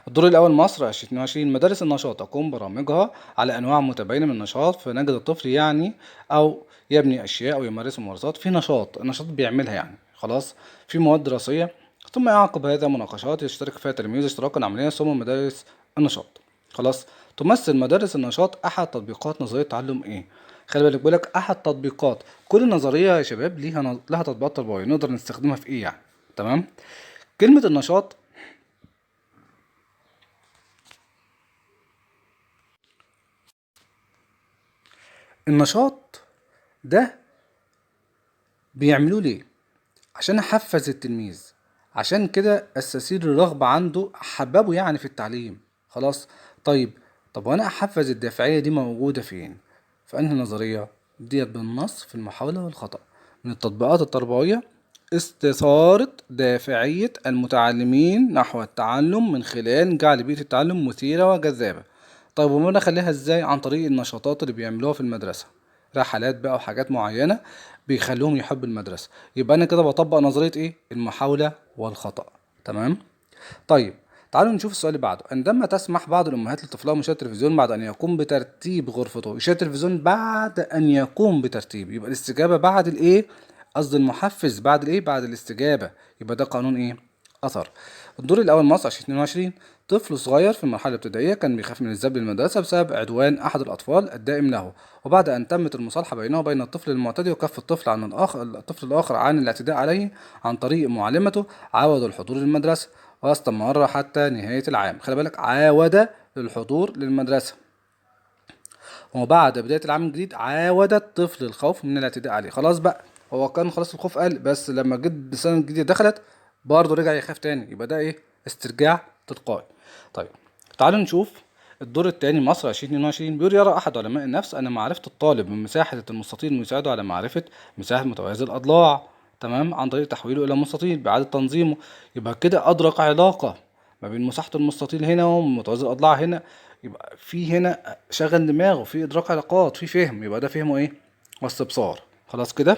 الدور الأول مصر 2022. مدارس النشاط تقوم برامجها على أنواع متباينة من النشاط، فنجد الطفل يعني أو يبني أشياء أو يمارس ممارسات في النشاط بيعملها يعني. خلاص. في مواد دراسية، ثم يعقب هذا مناقشات يشترك فيها التلاميذ اشتراكا عمليا، ثم مدارس النشاط. خلاص. تمثل مدارس النشاط أحد تطبيقات نظرية تعلم إيه؟ خلي بالك، بيقولك أحد تطبيقات كل نظرية يا شباب لها تطبيقات تربوية نقدر نستخدمها في إيه يعني. تمام. كلمة النشاط ده بيعملوه ليه؟ عشان احفز التلميذ، عشان كده اساسير الرغبة عنده، حببه يعني في التعليم. خلاص. طيب، طب وانا احفز الدافعية دي موجودة فين؟ في انهي نظرية؟ ديت بالنص في المحاولة والخطأ. من التطبيقات التربوية استثارة دافعية المتعلمين نحو التعلم من خلال جعل بيئة التعلم مثيرة وجذابة. طيب وما اخليها ازاي؟ عن طريق النشاطات اللي بيعملوها في المدرسة، رحلات بقى وحاجات معينة بيخلوهم يحبوا المدرسة. يبقى انا كده بطبق نظرية ايه؟ المحاولة والخطأ. تمام. طيب تعالوا نشوف السؤال اللي بعده. عندما تسمح بعض الامهات لطفلها مشاهدة التلفزيون بعد ان يقوم بترتيب غرفته، يشاهد التلفزيون بعد ان يقوم بترتيب، يبقى الاستجابة بعد الايه؟ قصد المحفز بعد الايه؟ بعد الاستجابة. يبقى ده قانون ايه؟ اثر. الدور الاول مصر 2022. طفل صغير في المرحله الابتدائيه كان بيخاف من الذهاب للمدرسه بسبب عدوان احد الاطفال الدائم له، وبعد ان تمت المصالحه بينه وبين الطفل المعتدي وكف الطفل الاخر عن الاعتداء عليه عن طريق معلمته، عاود الحضور للمدرسه واستمر حتى نهايه العام. خلي بالك، عاود للحضور للمدرسه، وبعد بداية العام الجديد عاود الطفل الخوف من الاعتداء عليه. خلاص بقى، هو كان خلاص الخوف قل، بس لما جت السنة الجديدة دخلت برضه رجع يخاف تاني. يبقى ده ايه؟ استرجاع تلقائي. طيب تعالوا نشوف الدور الثاني مصر 2022. بيقول يرى أحد علماء النفس أن معرفة الطالب من مساحة المستطيل يساعده على معرفة مساحة متوازي الأضلاع. تمام. عن طريق تحويله إلى مستطيل بإعادة تنظيمه. يبقى كده أدرك علاقة ما بين مساحة المستطيل هنا ومتوازي الأضلاع هنا. يبقى في هنا شغل دماغه، في إدراك علاقات، في فهم. يبقى ده فهمه إيه؟ واستبصار. خلاص كده.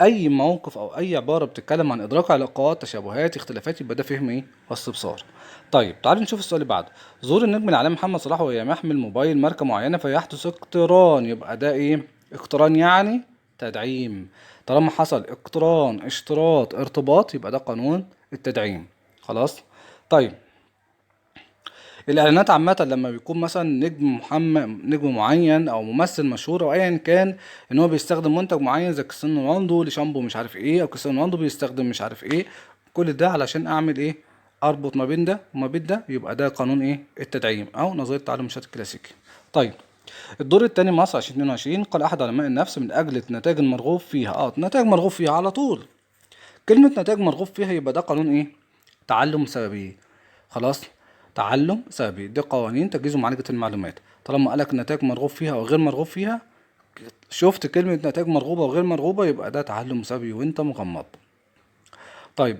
أي موقف أو أي عبارة بتتكلم عن إدراك علاقات، تشابهات، اختلافات، يبقى ده فهم إيه؟ واستبصار. طيب تعالوا نشوف السؤال اللي بعده. ظهور النجم العالمي محمد صلاح وهو يحمل موبايل ماركة معينة فيحدث اقتران. يبقى ده إيه؟ اقتران يعني تدعيم. طالما حصل اقتران، اشتراط، ارتباط، يبقى ده قانون التدعيم. خلاص. طيب الاعلانات عامه لما بيكون مثلا نجم معين او ممثل مشهور او ايا كان، ان هو بيستخدم منتج معين زي كريستيانو رونالدو لشامبو مش عارف ايه، او كريستيانو رونالدو بيستخدم مش عارف ايه، كل ده علشان اعمل ايه؟ اربط ما بين ده وما بين ده. يبقى ده قانون ايه؟ التدعيم او نظريه تعلم الشات الكلاسيكي. طيب الدور الثاني مصر 2022. قال احد علماء النفس من اجل النتائج المرغوب فيها، نتائج مرغوب فيها على طول. كلمة نتائج مرغوب فيها يبقى ده قانون ايه؟ تعلم سببي. خلاص. تعلم سببي دي قوانين تجهيز ومعالجة المعلومات. طالما قالك نتائج مرغوب فيها او غير مرغوب فيها، شفت كلمة نتائج مرغوبة وغير مرغوبة، يبقى ده تعلم سببي وانت مغمض. طيب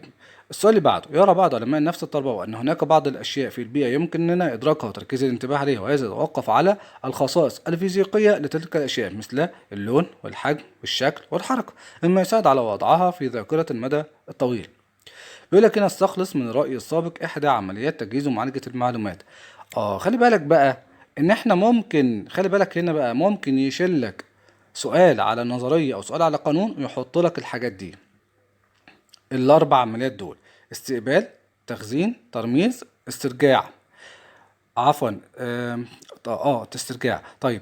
السؤال اللي بعده. يرى بعض علماء النفس التربوي أن هناك بعض الأشياء في البيئة يمكننا إدراكها وتركيز الانتباه عليها، وهذا يتوقف على الخصائص الفيزيائية لتلك الأشياء مثل اللون والحجم والشكل والحركة، مما يساعد على وضعها في ذاكرة المدى الطويل. بيقول لك هنا استخلص من الرأي السابق إحدى عمليات تجهيز ومعالجة المعلومات. خلي بالك بقى إن إحنا ممكن، خلي بالك هنا بقى، ممكن يشيلك سؤال على نظرية أو سؤال على قانون ويحط لك الحاجات دي، الاربع عمليات دول: استقبال، تخزين، ترميز، استرجاع. عفوا استرجاع. طيب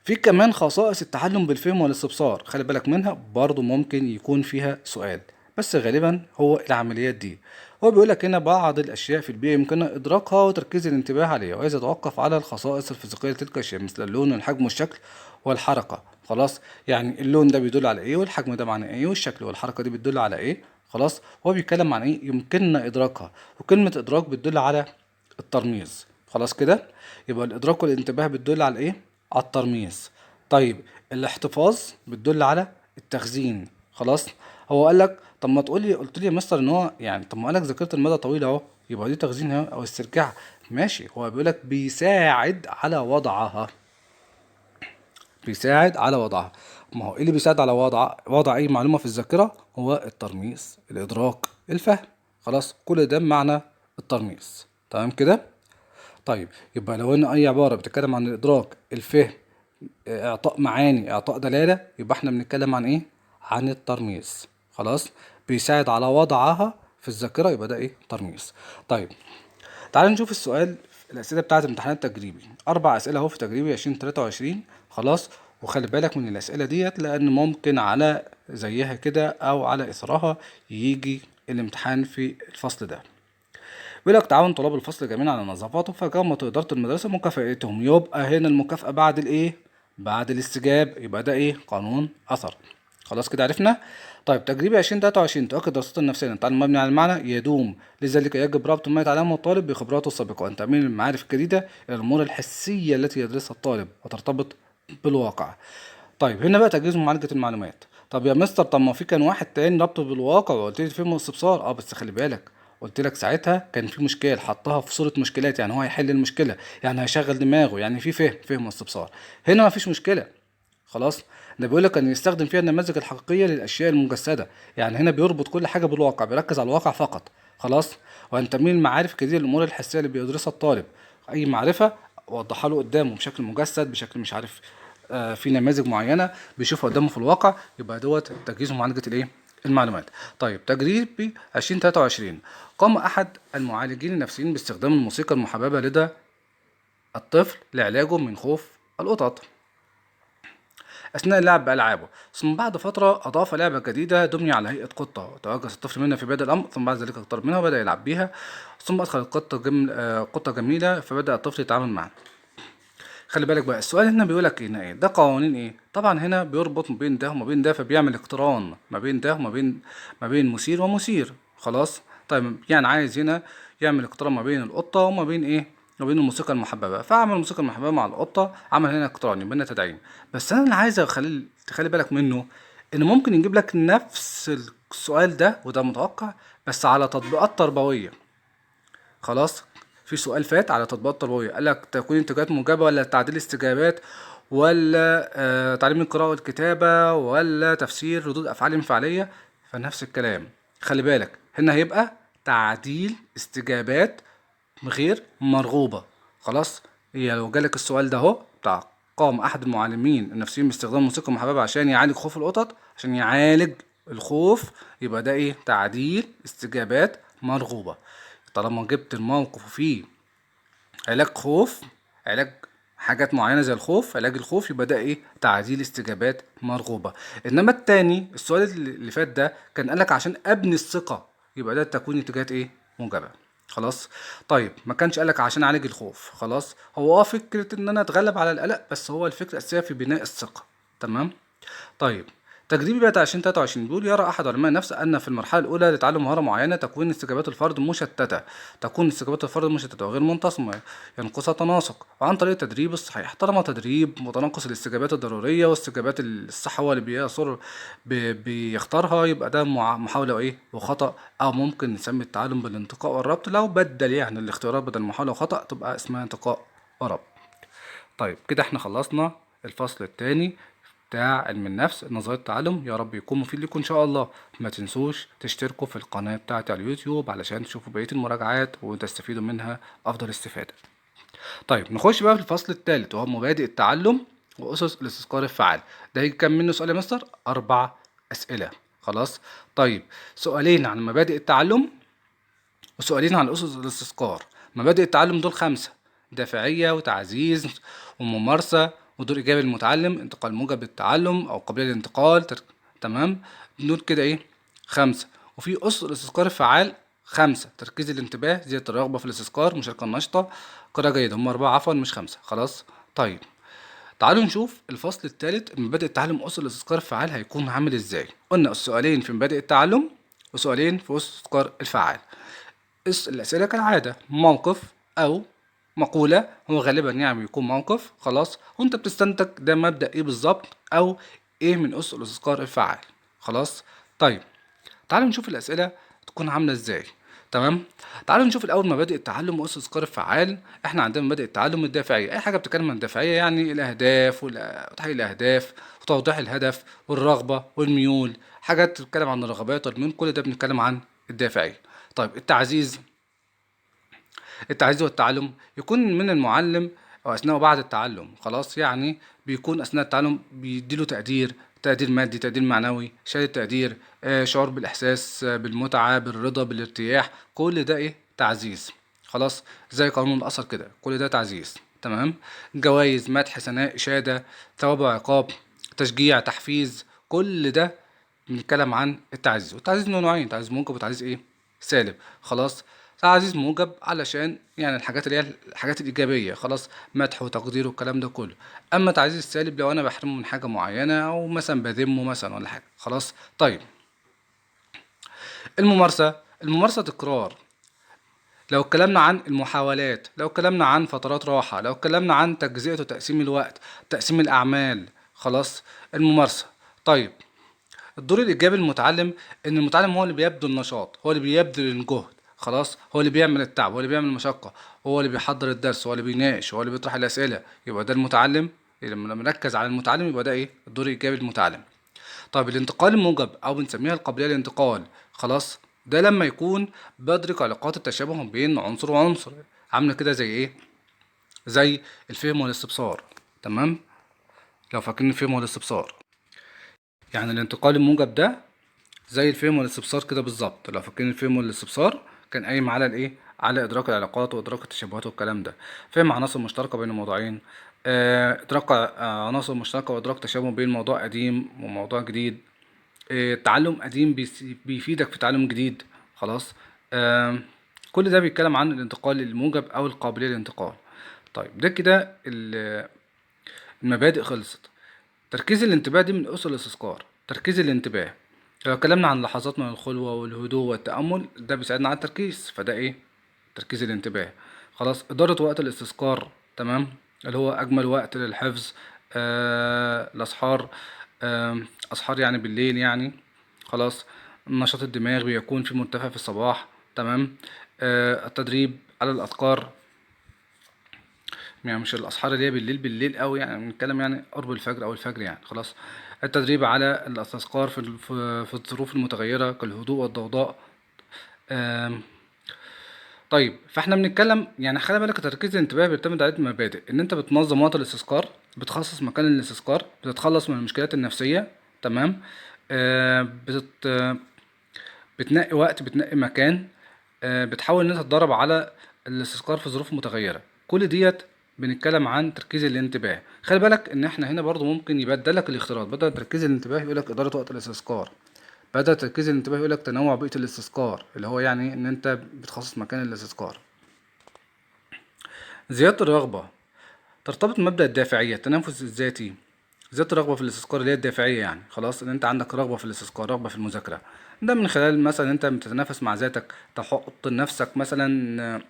في كمان خصائص التعلم بالفهم والاستبصار، خلي بالك منها برضو، ممكن يكون فيها سؤال، بس غالبا هو العمليات دي. هو بيقول لك هنا بعض الاشياء في البيئه يمكننا ادراكها وتركيز الانتباه عليها، وإذا توقف على الخصائص الفيزيقيه لتلك الاشياء مثل اللون والحجم والشكل والحركه. خلاص، يعني اللون ده بيدل على ايه، والحجم ده معناه ايه، والشكل والحركه دي بتدل على ايه. خلاص، هو بيتكلم عن ايه يمكننا ادراكها، وكلمه ادراك بتدل على الترميز. خلاص كده، يبقى الادراك والانتباه بتدل على ايه، على الترميز. طيب الاحتفاظ بتدل على التخزين. خلاص، هو قال لك طب ما تقول لي، قلت لي يا مستر ان هو يعني، طب ما قال لك ذاكرة المدى طويل اهو، يبقى دي تخزين اهو او استرجاع. ماشي، هو بيقول لك بيساعد على وضعها، بيساعد على وضعها. ما هو ايه اللي بيساعد على وضع اي معلومة في الذاكرة؟ هو الترميز، الادراك، الفهم. خلاص، كل ده معنى الترميز. تمام كده. طيب يبقى لو ان اي عبارة بتتكلم عن الادراك، الفهم، اعطاء معاني، اعطاء دلالة، يبقى احنا بنتكلم عن ايه، عن الترميز. خلاص، بيساعد على وضعها في الذاكرة، يبقى ده ايه، ترميز. طيب تعال نشوف السؤال، الأسئلة بتاعة امتحان التجريبي، 4 أسئلة أهو في تجريبي 2023. خلاص، وخلي بالك من الأسئلة ديت، لأن ممكن على زيها كده أو على إثرها يجي الامتحان في الفصل ده. بيقول لك تعاون طلاب الفصل جميعا على نظافته، فقامت إدارة المدرسة مكافأتهم. يبقى هنا المكافأة بعد الإيه؟ بعد الاستجاب، يبقى ده إيه؟ قانون أثر. خلاص كده عرفنا. طيب تجريبي 2023 تؤكد دراسات النفسية أن التعلم مبني على المعنى يدوم، لذلك يجب ربط ما يتعلمه الطالب بخبراته السابقة، وأن تأمين المعارف الجديدة إلى الأمور الحسية التي يدرسها الطالب وترتبط بالواقع. طيب هنا بقى تجهيز ومعالجة المعلومات. طب يا مستر، طب ما في كان واحد تاني ربطه بالواقع وقلت لي فهم استبصار، بس خلي بالك، قلت لك ساعتها كان في مشكله حطها في صوره مشكلات، يعني هو هيحل المشكله، يعني هيشغل دماغه، يعني في فهم واستبصار. هنا ما فيش مشكله. خلاص، ده بيقول لك ان يستخدم فيها النماذج الحقيقيه للاشياء المجسده، يعني هنا بيربط كل حاجه بالواقع، بيركز على الواقع فقط. خلاص، وان تميل المعارف كتير للامور الحسيه اللي بيدرسها الطالب، اي معرفه وضحها له قدامه بشكل مجسد، بشكل مش عارف، في نماذج معينه بيشوفها قدامه في الواقع، يبقى دوت تجهيز ومعالجه الايه، المعلومات. طيب تجريبي 2023 قام احد المعالجين النفسيين باستخدام الموسيقى المحببه لدى الطفل لعلاجه من خوف القطط أثناء اللعب بألعابه، ثم بعد فترة أضاف لعبة جديدة دمية على هيئة قطة، وتوجس الطفل منها في بدء الأمر، ثم بعد ذلك اقترب منها وبدأ يلعب بيها، ثم أدخل القطة قطة جميلة، فبدأ الطفل يتعامل معها. خلي بالك بقى، السؤال هنا بيقولك هنا ايه ده، قوانين ايه؟ طبعا هنا بيربط ما بين ده وما بين ده، فبيعمل اقتران ما بين ده وما بين مثير ومثير. خلاص، طيب يعني عايز هنا يعمل اقتران ما بين القطة وما بين ايه، ما بين الموسيقى المحببة، فعمل الموسيقى المحببة مع القطة، عمل هنا اقتران، يبقى هنا تدعيم. بس انا اللي عايز تخلي بالك منه، ان ممكن يجيب لك نفس السؤال ده، وده متوقع، بس على تطبيقات تربوية. خلاص، في سؤال فات على تطبيقات تربويه، قال لك تكوين انتاجات موجبه ولا تعديل استجابات، ولا تعليم القراءه والكتابه، ولا تفسير ردود افعال انفعاليه. فنفس الكلام، خلي بالك هنا هيبقى تعديل استجابات غير مرغوبه. خلاص، هي لو جالك السؤال ده اهو بتاع قام احد المعلمين النفسيين باستخدام موسيقى محببه عشان يعالج خوف القطط، عشان يعالج الخوف، يبقى ده ايه، تعديل استجابات مرغوبه. طالما جبت الموقف وفيه علاج خوف، علاج حاجات معينة زي الخوف، علاج الخوف، يبقى ده ايه، تعديل استجابات مرغوبة. انما التاني السؤال اللي فات ده كان قالك عشان ابني الثقة، يبقى ده تكوين اتجاهات ايه، موجبة. خلاص، طيب ما كانش قالك عشان اعالج الخوف. خلاص، هو فكرة ان انا اتغلب على القلق، بس هو الفكرة الاساسية في بناء الثقة. تمام. طيب تجريبي بقى 2023 بيقول يرى احد علماء النفس ان في المرحله الاولى لتعلم مهاره معينه تكون استجابات الفرد مشتته، تكون استجابات الفرد مشتته وغير منتظمه، ينقصها تناسق، وعن طريق التدريب الصحيح. طالما تدريب متناقص الاستجابات الضروريه واستجابات الصح هو اللي بيصر بيختارها، يبقى ده محاوله وايه وخطا، او ممكن نسمي التعلم بالانتقاء والربط، لو بدل يعني الاختيارات بدل محاوله وخطا تبقى اسمها انتقاء وربط. طيب كده احنا خلصنا الفصل الثاني بتاع علم النفس نظرية التعلم. يا رب يكون مفيد لكم ان شاء الله. ما تنسوش تشتركوا في القناة بتاعتي على اليوتيوب علشان تشوفوا بقية المراجعات وتستفيدوا منها افضل استفادة. طيب نخش بقى في الفصل الثالث، وهو مبادئ التعلم واسس الاستذكار الفعال. ده هيجي كام منه سؤال يا مستر؟ 4 اسئلة. خلاص، طيب سؤالين عن مبادئ التعلم، وسؤالين عن أسس الاستذكار. مبادئ التعلم دول 5: دافعية وتعزيز وممارسة ودور إيجابي للمتعلم، انتقال موجب للتعلم أو قابلية للانتقال تمام. دول كده إيه؟ 5. وفي أسس الاستذكار الفعال 5: تركيز الانتباه، زيادة الرغبة في الاستذكار، مشاركة نشطة، قراءة جيدة. هم 4 عفوا مش 5. خلاص. طيب تعالوا نشوف الفصل الثالث، مبادئ التعلم أسس الاستذكار الفعال هيكون عامل ازاي. قلنا السؤالين في مبادئ التعلم وسؤالين في أسس الاستذكار الفعال. الأسئلة كالعادة موقف أو مقولة، هو غالبا يعني بيكون موقف. خلاص. وانت بتستنتج ده مبدأ ايه بالظبط او ايه من أسس الاستذكار الفعال. خلاص. طيب تعالوا نشوف الأسئلة تكون عاملة ازاي. تمام. تعالوا نشوف الأول مبادئ التعلم وأسس الاستذكار الفعال. احنا عندنا مبادئ التعلم الدافعية، أي حاجة بتتكلم عن الدافعية يعني الأهداف وتحقيق الأهداف وتوضيح الهدف والرغبة والميول، حاجات بتتكلم عن الرغبات والميول، كل ده بنتكلم عن الدافعية. طيب التعزيز والتعلم يكون من المعلم أو أثناء وبعد التعلم. خلاص. يعني بيكون أثناء التعلم بيديله تقدير، تقدير مادي، تقدير معنوي، شهادة تقدير، شعور بالإحساس بالمتعة بالرضا بالارتياح، كل ده إيه؟ تعزيز. خلاص. زي قانون الأثر كده، كل ده تعزيز. تمام. جوائز، مدح، ثناء، إشادة، ثواب وعقاب، تشجيع، تحفيز، كل ده بنتكلم عن التعزيز. والتعزيز منه نوعين: تعزيز موجب وتعزيز ايه؟ سالب. خلاص. تعزيز موجب علشان يعني الحاجات اللي هي الحاجات الإيجابية، خلاص، مدح وتقدير والكلام ده كله. أما تعزيز السالب لو أنا بحرمه من حاجة معينة أو مثلا بذمه مثلا ولا حاجة. خلاص. طيب الممارسة تكرار. لو اتكلمنا عن المحاولات، لو اتكلمنا عن فترات راحة، لو اتكلمنا عن تجزئة وتقسيم الوقت، تقسيم الأعمال. خلاص. الممارسة. طيب الدور الايجابي للمتعلم، ان المتعلم هو اللي بيبذل النشاط، هو اللي بيبذل الجهد. خلاص. هو اللي بيعمل التعب، هو اللي بيعمل المشقه، هو اللي بيحضر الدرس، هو اللي بيناقش، هو اللي بيطرح الاسئله. يبقى ده المتعلم. لما نركز على المتعلم يبقى ده ايه؟ الدور الايجابي للمتعلم. طيب الانتقال الموجب او بنسميها القابليه للانتقال. خلاص. ده لما يكون بدرك علاقات التشابه بين عنصر وعنصر، عامله كده زي ايه؟ زي الفهم والاستبصار. تمام. لو فاكرين الفهم والاستبصار، يعني الانتقال الموجب ده زي الفهم والاستبصار كده بالظبط. لو فاكرين الفهم والاستبصار كان قايم على الايه؟ على ادراك العلاقات وادراك التشابهات والكلام ده. فهم عناصر مشتركه بين الموضوعين، ادراك عناصر مشتركه وادراك تشابه بين موضوع قديم وموضوع جديد. تعلم قديم بيفيدك في تعلم جديد. خلاص. كل ده بيتكلم عن الانتقال الموجب او القابليه للانتقال. طيب ده كده المبادئ خلصت. تركيز الانتباه دي من أسس الاستذكار. تركيز الانتباه لو اتكلمنا عن لحظات من الخلوة والهدوء والتأمل، ده بيساعدنا على التركيز، فده ايه؟ تركيز الانتباه. خلاص. إدارة وقت الاستذكار. تمام. اللي هو أجمل وقت للحفظ، الأسحار، أسحار يعني بالليل يعني. خلاص. النشاط الدماغ بيكون في مرتفع في الصباح. تمام. التدريب على الأذكار، يعني مش الاسحار اللي هي بالليل قوي، يعني بنتكلم يعني قرب الفجر او الفجر يعني. خلاص. التدريب على الاستذكار في الظروف المتغيره كالهدوء والضوضاء. آم، طيب فاحنا بنتكلم يعني خلي بالك تركيز الانتباه بيعتمد على عدة مبادئ: ان انت بتنظم وقت الاستذكار، بتخصص مكان للاستذكار، بتتخلص من المشكلات النفسيه. تمام. آه، بتت بتنقي وقت، بتنقي مكان، بتحاول ان انت تتدرب على الاستذكار في ظروف متغيرة. كل ديت بنتكلم عن تركيز الانتباه. خلي بالك ان احنا هنا برضو ممكن يبدلك الاختيارات، بدل تركيز الانتباه يقولك ادارة وقت الاستذكار، بدل تركيز الانتباه يقولك تنوع بيئة الاستذكار، اللي هو يعني ان انت بتخصص مكان الاستذكار. زيادة الرغبة ترتبط بمبدأ الدافعية، التنافس الذاتي. زيادة الرغبة في الاستذكار اللي هي الدافعية يعني. خلاص. ان انت عندك رغبة في الاستذكار، رغبة في المذاكرة، ده من خلال مثلا انت بتتنافس مع ذاتك، تحط لنفسك مثلا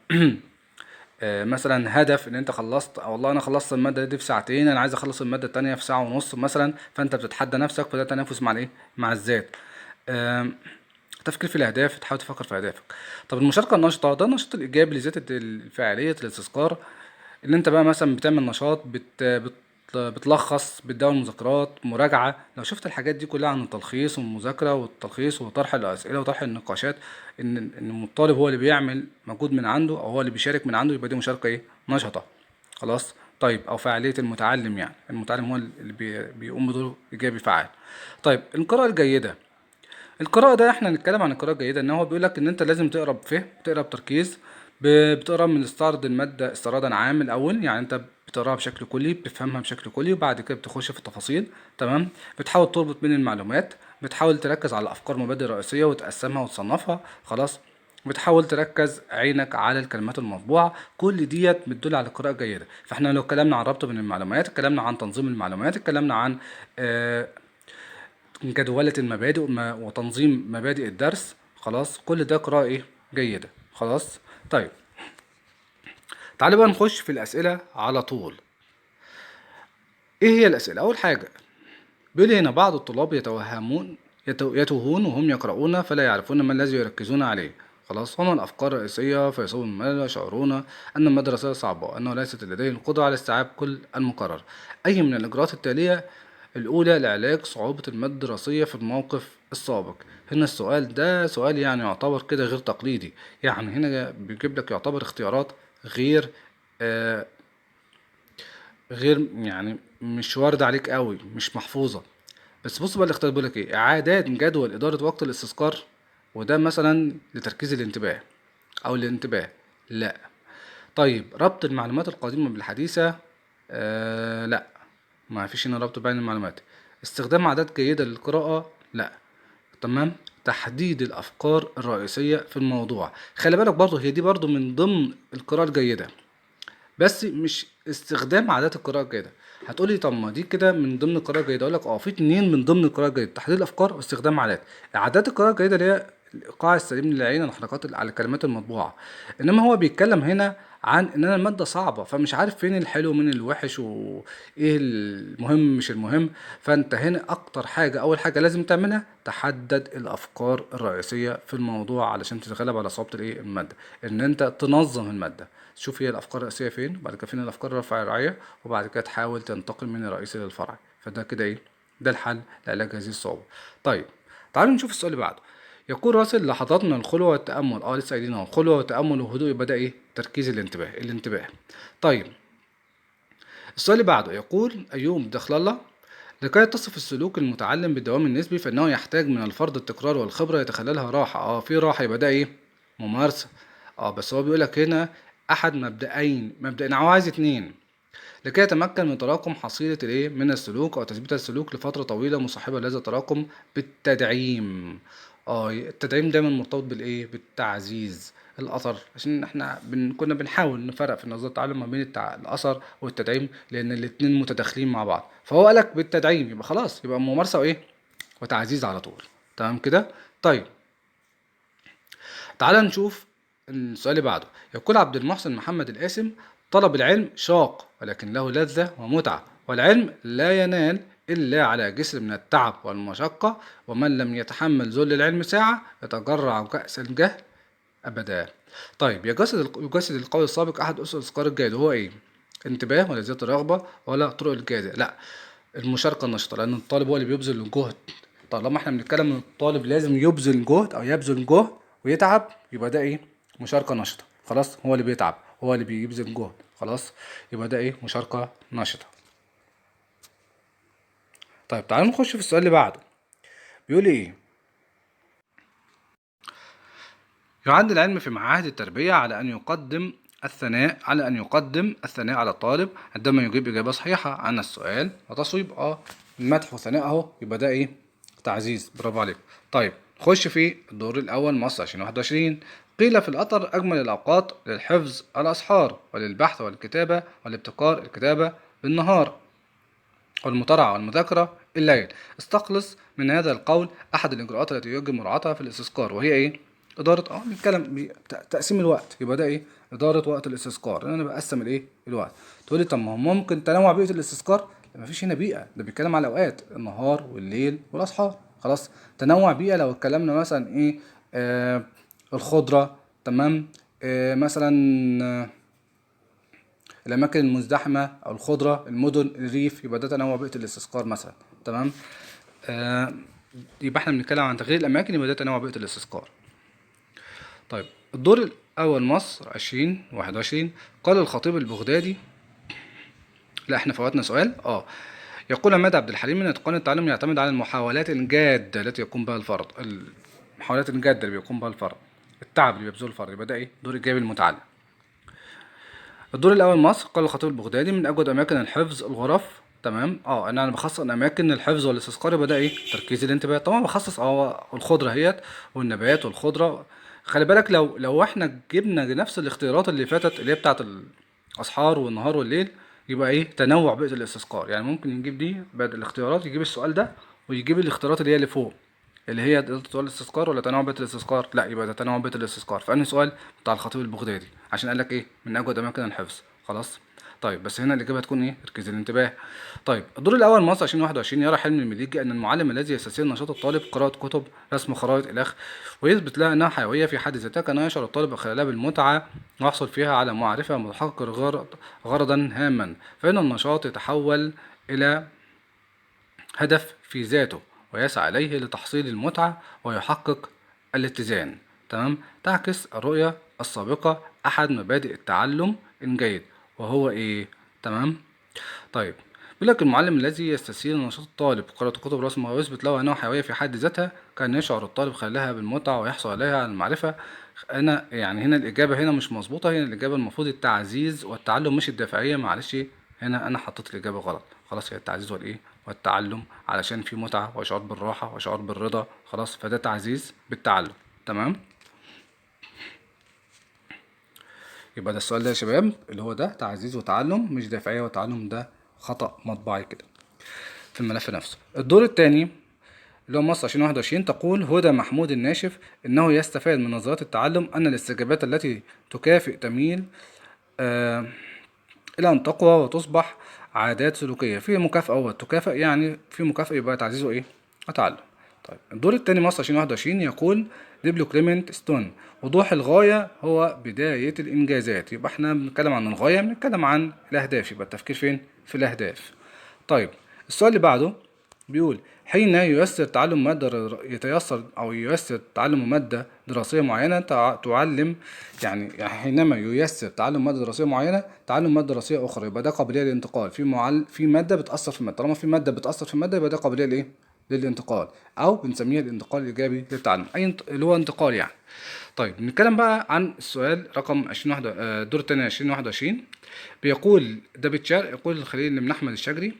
مثلا هدف ان انت خلصت، أو والله انا خلصت الماده دي في ساعتين، انا عايز اخلص الماده التانية في ساعه ونص مثلا، فانت بتتحدى نفسك، فده تنافس مع الايه؟ مع الذات. آم، تفكير في الاهداف، تحاول تفكر في اهدافك. طب المشاركه النشطه ده النشاط الايجابي لزياده الفاعليه الاستذكار، ان انت بقى مثلا بتعمل نشاط بتلخص، بتداول مذكرات، مراجعة. لو شفت الحاجات دي كلها عن التلخيص والمذاكرة والتلخيص وطرح الأسئلة وطرح النقاشات، إن الطالب هو اللي بيعمل مجهود من عنده أو هو اللي بيشارك من عنده، يبقى دي مشاركة إيه؟ نشطة. خلاص. طيب أو فعالية المتعلم، يعني المتعلم هو اللي بيقوم بدور إيجابي فعال. طيب القراءة الجيدة القراءة ده احنا هنتكلم عن القراءة الجيدة، ان هو بيقول لك ان انت لازم تقرا بفهم، تقرا بتركيز، بتقرا من استعرض المادة استعراضا عام الاول، يعني انت بتقراها بشكل كلي، بتفهمها بشكل كلي، وبعد كده بتخش في التفاصيل. تمام. بتحاول تربط بين المعلومات، بتحاول تركز على افكار مبادئ رئيسية وتقسمها وتصنفها. خلاص. بتحاول تركز عينك على الكلمات المطبوعة. كل ديت بتدل على قراءة جيدة. فاحنا لو اتكلمنا عن ربط بين المعلومات، اتكلمنا عن تنظيم المعلومات، اتكلمنا عن آه، جدولة المبادئ وتنظيم مبادئ الدرس. خلاص. كل ده قراءة ايه جيدة. خلاص. طيب، تعالى بقى نخش في الأسئلة على طول. ايه هي الأسئلة؟ أول حاجة بيقول لي هنا بعض الطلاب يتوهون وهم يقرؤون فلا يعرفون ما الذي يركزون عليه. خلاص. هما الأفكار الرئيسية فيصوب المال يشعرون أن المدرسة صعبة وأنه ليست لديهم القدرة على استيعاب كل المقرر. أي من الإجراءات التالية الأولى لعلاج صعوبة المادة الدراسية في الموقف السابق؟ هنا السؤال ده سؤال يعني يعتبر كده غير تقليدي، يعني هنا بيجيب لك يعتبر اختيارات غير آه غير يعني مش واردة عليك قوي، مش محفوظة. بس بص بقى الاختيار بيقول لك ايه: اعداد جدول اداره وقت الاستذكار، وده مثلا لتركيز الانتباه او الانتباه. لا. طيب ربط المعلومات القديمه بالحديثه. لا، ما فيش هنا ربط بين المعلومات. استخدام عادات جيده للقراءه. لا. تمام. تحديد الافكار الرئيسيه في الموضوع. خلي بالك برضه هي دي برضه من ضمن القراءه الجيده، بس مش استخدام عادات القراءة الجيدة. هتقولي طب ما دي كده من ضمن القراءة الجيدة، اقول لك اه، في اتنين من ضمن القراءة الجيدة: تحديد الافكار واستخدام عادات. عادات القراءة الجيدة اللي هي الايقاع السليم للعين، الحركات على الكلمات المطبوعة. انما هو بيتكلم هنا عن ان انا المادة صعبة فمش عارف فين الحلو من الوحش وايه المهم مش المهم. فانت هنا اكتر حاجة، اول حاجة لازم تعملها تحدد الافكار الرئيسية في الموضوع علشان تتغلب على صعوبة الايه المادة. ان انت تنظم المادة، تشوف هي الافكار الرئيسيه فين، وبعد كده فين الافكار الفرعيه، وبعد كده تحاول تنتقل من الرئيسي للفرعي. فده كده ايه؟ ده الحل لعلاج هذه الصعوبه. طيب، تعالوا نشوف السؤال اللي بعده. يقول راسل: لحظات من الخلوه والتامل. لسه قايلين اهو، خلوه وتامل وهدوء، يبقى ده ايه؟ تركيز الانتباه. طيب، السؤال اللي بعده يقول ايوب دخل الله: لكي تصف السلوك المتعلم بالدوام النسبي فإنه يحتاج من الفرد التكرار والخبرة يتخللها راحة. في راحة، يبقى ده ايه؟ ممارسة. بس هو بيقولك هنا أحد مبدئين، هو عايز اتنين: لكي يتمكن من تراكم حصيلة الايه من السلوك أو تثبيت السلوك لفترة طويلة مصاحبة لهذا التراكم بالتدعيم. التدعيم دايما مرتبط بالايه؟ بالتعزيز الاثر، عشان احنا كنا بنحاول نفرق في نظريه التعلم ما بين الاثر والتدعيم، لان الاتنين متداخلين مع بعض. فهو قالك بالتدعيم، يبقى خلاص، يبقى ممارسه وايه؟ وتعزيز على طول. تمام كده. طيب، تعال نشوف السؤال اللي بعده. يقول عبد المحسن محمد القاسم: طلب العلم شاق ولكن له لذة ومتعة، والعلم لا ينال إلا على جسر من التعب والمشقة، ومن لم يتحمل ذل العلم ساعة يتجرع كأس الجهل أبدا. طيب، يجسد القول السابق أحد أسس الأذكار الجيد، هو إيه؟ انتباه ولا زيادة الرغبة ولا طرق الجادة؟ لا، المشاركة النشطة، لأن الطالب هو اللي بيبذل الجهد. طالما احنا بنتكلم ان الطالب لازم يبذل جهد او يبذل جهد ويتعب، يبقى ده ايه؟ مشاركة نشطة. خلاص. هو اللي بيتعب، هو اللي بيبذل جهد. خلاص. يبقى ده ايه؟ مشاركة نشطة. طيب، تعالوا نخش في السؤال اللي بعده. بيقول ايه: يعد العلم في معاهد التربية على أن يقدم الثناء على الطالب عندما يجيب إجابة صحيحة عن السؤال وتصويب. المدح وثناء أهو، يبقى ده إيه؟ تعزيز. برافو عليك. طيب، خش في الدور الأول مصر 2021. قيل في الأثر: أجمل الأوقات للحفظ الأسحار، وللبحث والكتابة والابتكار الكتابة بالنهار، والمطالعة والمذاكرة الليل. استخلص من هذا القول أحد الإجراءات التي يجب مراعاتها في الاستذكار، وهي إيه؟ إدارة نتكلم تقسيم الوقت. يبقى ده إيه؟ إدارة وقت الاستذكار، إن أنا بقسم الإيه؟ الوقت. تقولي طب ما هو ممكن تنوع بيئة الاستذكار؟ مفيش هنا بيئة، ده بيتكلم على الأوقات: النهار والليل والأسحار. خلاص. تنوع بيئة لو اتكلمنا مثلا إيه؟ الخضرة. تمام. مثلا الأماكن المزدحمة أو الخضرة، المدن، الريف، يبقى ده تنوع بيئة الاستذكار مثلا. تمام. آه يبقى احنا بنتكلم عن تغيير الأماكن، يبقى ده تنوع بيئة الاستذكار. طيب، الدور الأول مصر 2021. قال الخطيب البغدادي. لا، احنا فوتنا سؤال. يقول عماد عبد الحليم ان اتقان التعلم يعتمد على المحاولات الجاده التي يقوم بها الفرد. المحاولات الجاده اللي بيقوم بها الفرد، التعب اللي بيبذله الفرد، يبقى ده ايه؟ دور ايجابي المتعلم. الدور الاول مصر. قال الخطيب البغدادي من اجود اماكن الحفظ الغرف. تمام. انا بخصص اماكن الحفظ والاستذكار، يبقى ده ايه؟ تركيز الانتباه. طبعا بخصص الخضره اهيت والنبات والخضره. خلي بالك لو احنا جبنا نفس الاختيارات اللي فاتت اللي هي بتاعت الاسحار والنهار والليل، يبقى ايه؟ تنوع بيئه الاستذكار. يعني ممكن يجيب دي بعد الاختيارات، يجيب السؤال ده ويجيب الاختيارات اللي هي اللي فوق، اللي هي سؤال الاستذكار ولا تنوع بيئة الاستذكار. لا، يبقى ده تنوع بيئة الاستذكار. فأنهي سؤال؟ بتاع الخطيب البغدادي، عشان قال لك ايه؟ من اجود اماكن الحفظ. خلاص. طيب بس هنا الاجابه هتكون ايه؟ تركيز الانتباه. طيب الدور الاول مصر 2021. يرى حلمي المليجي ان المعلم الذي يستسير نشاط الطالب قراءه كتب، رسم خرائط الاخ، ويثبت لها انها حيويه في حد ذاتها، كان يشعر الطالب خلالها بالمتعه ويحصل فيها على معرفه متحقق غرضا هاما، فان النشاط يتحول الى هدف في ذاته ويسعى إليه لتحصيل المتعة ويحقق الاتزان. تمام. تعكس الرؤية السابقة أحد مبادئ التعلم الجيد، وهو إيه؟ تمام. طيب بيقول لك المعلم الذي يستثير نشاط الطالب قراءة كتب رسمه ويثبت له أنها حيوية في حد ذاتها، كان يشعر الطالب خلالها بالمتعة ويحصل عليها على المعرفة. هنا الإجابة هنا مش مظبوطة. هنا الإجابة المفروض التعزيز والتعلم مش الدافعية. معلش، هنا أنا حطيت الإجابة غلط. خلاص، هي التعزيز والإيه؟ والتعلم، علشان في متعة وإشعار بالراحة وإشعار بالرضا. خلاص، فده تعزيز بالتعلم. تمام. يبقى ده السؤال ده يا شباب، اللي هو ده تعزيز وتعلم مش دافعية وتعلم، ده خطأ مطبعي كده في الملف نفسه. الدور الثاني اللي هو مصر 2021. تقول هدى محمود الناشف انه يستفاد من نظريات التعلم ان الاستجابات التي تكافئ تميل آه الى ان تقوى وتصبح عادات سلوكيه. في مكافاه وتكافئ، يعني في مكافاه يبقى تعزيزه ايه؟ وتعلم. طيب الدور الثاني مصر 2021. يقول ديبلو كليمنت ستون وضوح الغايه هو بدايه الانجازات. يبقى احنا بنتكلم عن الغايه، بنتكلم عن الاهداف، يبقى التفكير فين؟ في الاهداف. طيب السؤال اللي بعده بيقول حين ييسر تعلم مادة دراسية معينة تعلم، يعني حينما ييسر تعلم مادة دراسية معينة تعلم مادة دراسية أخرى، يبقى ده قابلية للانتقال. في مادة بتأثر في مادة. طالما في مادة بتأثر في مادة، يبقى ده قابلية لإيه؟ للانتقال، أو بنسميها الانتقال الإيجابي للتعلم، اللي هو انتقال يعني. طيب نتكلم بقى عن السؤال رقم 20 الدور الثاني 2021. بيقول ده بيتشار. يقول الخليل من أحمد الشجري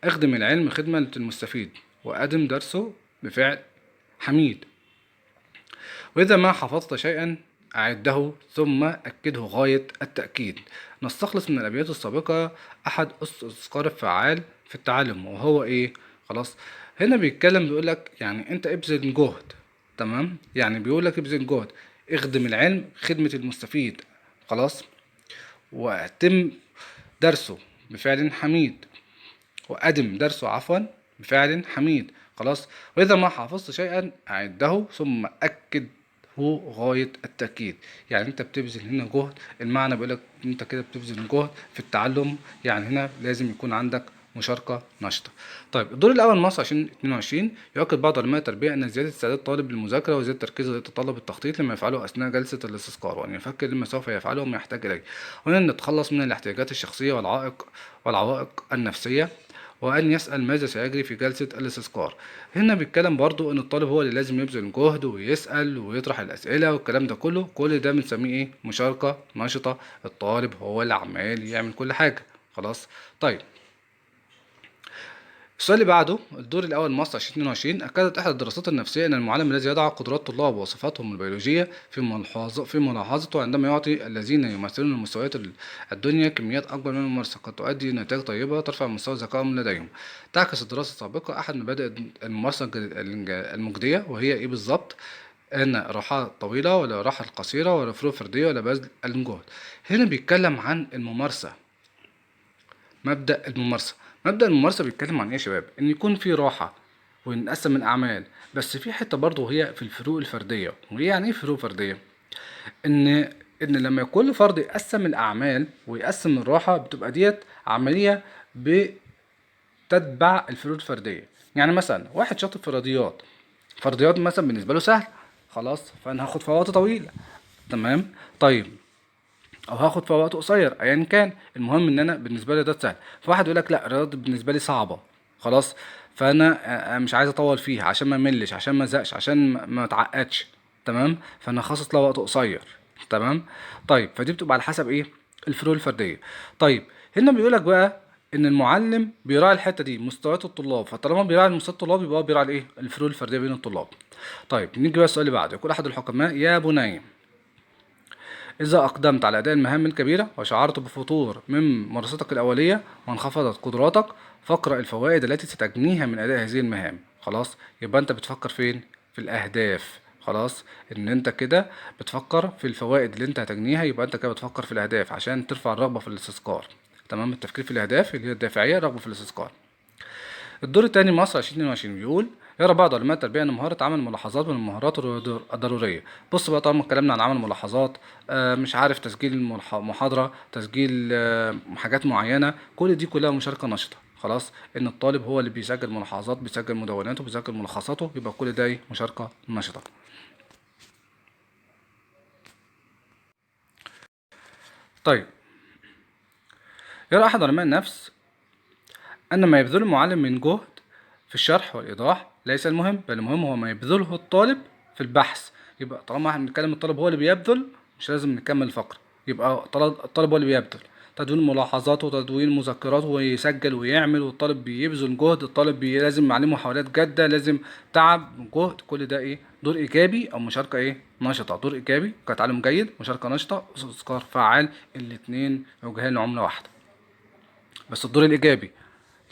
اخدم العلم خدمة المستفيد وأدم درسه بفعل حميد، وإذا ما حفظت شيئا أعده ثم أكده غاية التأكيد. نستخلص من الأبيات السابقة أحد أذكار الفعال في التعلم، وهو إيه؟ خلاص. هنا بيتكلم بيقولك يعني أنت ابذل جهد. تمام. يعني بيقولك ابذل جهد، اخدم العلم خدمة المستفيد. خلاص. وأتم درسه بفعل حميد، وأدم درسه عفوا بفعل حميد. خلاص. وإذا ما حفظت شيئا أعده ثم أكده غاية التأكيد. يعني أنت بتبذل هنا جهد. المعنى بيقولك أنت كده بتبذل جهد في التعلم، يعني هنا لازم يكون عندك مشاركة نشطة. طيب الدور الأول مصر 2022. يؤكد بعض علماء التربية أن زيادة استعداد الطالب للمذاكرة وزيادة التركيز يتطلب التخطيط لما يفعله أثناء جلسة الاستذكار، وأن يفكر لما سوف يفعله وما يحتاج إليه، وأن نتخلص من الاحتياجات الشخصية والعوائق النفسية، وأن يسأل ماذا سيجري في جلسة الاستذكار. هنا بيتكلم برضو إن الطالب هو اللي لازم يبذل جهد ويسأل ويطرح الأسئلة والكلام ده كله. كل ده بنسميه إيه؟ مشاركة نشطة. الطالب هو اللي عمال يعمل كل حاجة. خلاص. طيب السؤال اللي بعده الدور الأول مصر 2022. أكدت إحدى الدراسات النفسية أن المعلم الذي يضع قدرات طلاب وصفاتهم البيولوجية في ملاحظته عندما يعطي الذين يمثلون المستويات الدنيا كميات أكبر من الممارسة قد تؤدي نتائج طيبة ترفع مستوى ذكائهم لديهم. تعكس الدراسة السابقة أحد مبادئ الممارسة المجدية، وهي إيه بالظبط؟ أن الراحة طويلة ولا راحة قصيرة ولا فروق فردية ولا بذل الجهد. هنا بيتكلم عن الممارسة. مبدأ الممارسة بيتكلم عن ايه يا شباب؟ ان يكون في راحة ونقسم الأعمال، بس في حتة برضه هي في الفروق الفردية. وهي يعني ايه فروق فردية؟ ان ان لما كل فرد يقسم الأعمال ويقسم الراحة، بتبقى ديت عملية بتتبع الفروق الفردية. يعني مثلا واحد شاطر في الرياضيات، فالرياضيات مثلا بالنسبة له سهل، خلاص، فأنا هاخد فيها وقت طويل. تمام. طيب او هاخد في وقت قصير ايا كان، المهم ان انا بالنسبه لي ده سهل. فواحد يقول لك لا الرياضه بالنسبه لي صعبه، خلاص، فانا مش عايز اطول فيها عشان ما ملش، عشان ما ازهقش، عشان ما اتعقدش، تمام، فانا خصص لها وقت قصير، تمام. طيب فدي بتبقى على حسب ايه؟ الفروق الفرديه. طيب هنا بيقولك بقى ان المعلم بيراعي الحته دي مستويات الطلاب، فطالما بيراعي مستويات الطلاب يبقى هو بيراعي الايه؟ الفروق الفرديه بين الطلاب. طيب نيجي بقى السؤال اللي بعده، يقول احد الحكماء: يا بني، إذا أقدمت على أداء المهام الكبيرة وشعرت بفتور من ممارستك الأولية وانخفضت قدراتك، فاقرأ الفوائد التي ستجنيها من أداء هذه المهام. خلاص، يبقى أنت بتفكر فين؟ في الأهداف. خلاص، إن أنت كده بتفكر في الفوائد اللي أنت هتجنيها، يبقى أنت كده بتفكر في الأهداف عشان ترفع الرغبة في الاستذكار. تمام، التفكير في الأهداف اللي هي الدافعية، الرغبة في الاستذكار. الدور الثاني مصر 2022 بيقول: يرى بعض علماء التربية أن مهارة عمل الملاحظات من المهارات الضرورية. بص بقى، طالما اتكلمنا عن عمل ملاحظات، مش عارف، تسجيل محاضرة، تسجيل حاجات معينة، كل دي كلها مشاركة نشطة. خلاص، إن الطالب هو اللي بيسجل ملاحظات، بيسجل مدوناته، بيسجل ملخصاته، يبقى كل ده إيه؟ مشاركة نشطة. طيب، يرى أحد علماء النفس أن ما يبذله المعلم من جهد في الشرح والإيضاح ليس المهم، بل المهم هو ما يبذله الطالب في البحث. يبقى طالما احنا بنتكلم الطالب هو اللي بيبذل، مش لازم نكمل الفقرة. يبقى الطالب هو اللي بيبذل تدوين ملاحظاته وتدوين مذكراته ويسجل ويعمل، والطالب بيبذل جهد، الطالب لازم عليه محاولات جادة، لازم تعب جهد، كل ده ايه؟ دور ايجابي او مشاركة ايه؟ نشطة. دور ايجابي كتعلم جيد، مشاركة نشطة، اذكار فعال، الاتنين وجهان لعملة واحدة. بس الدور الايجابي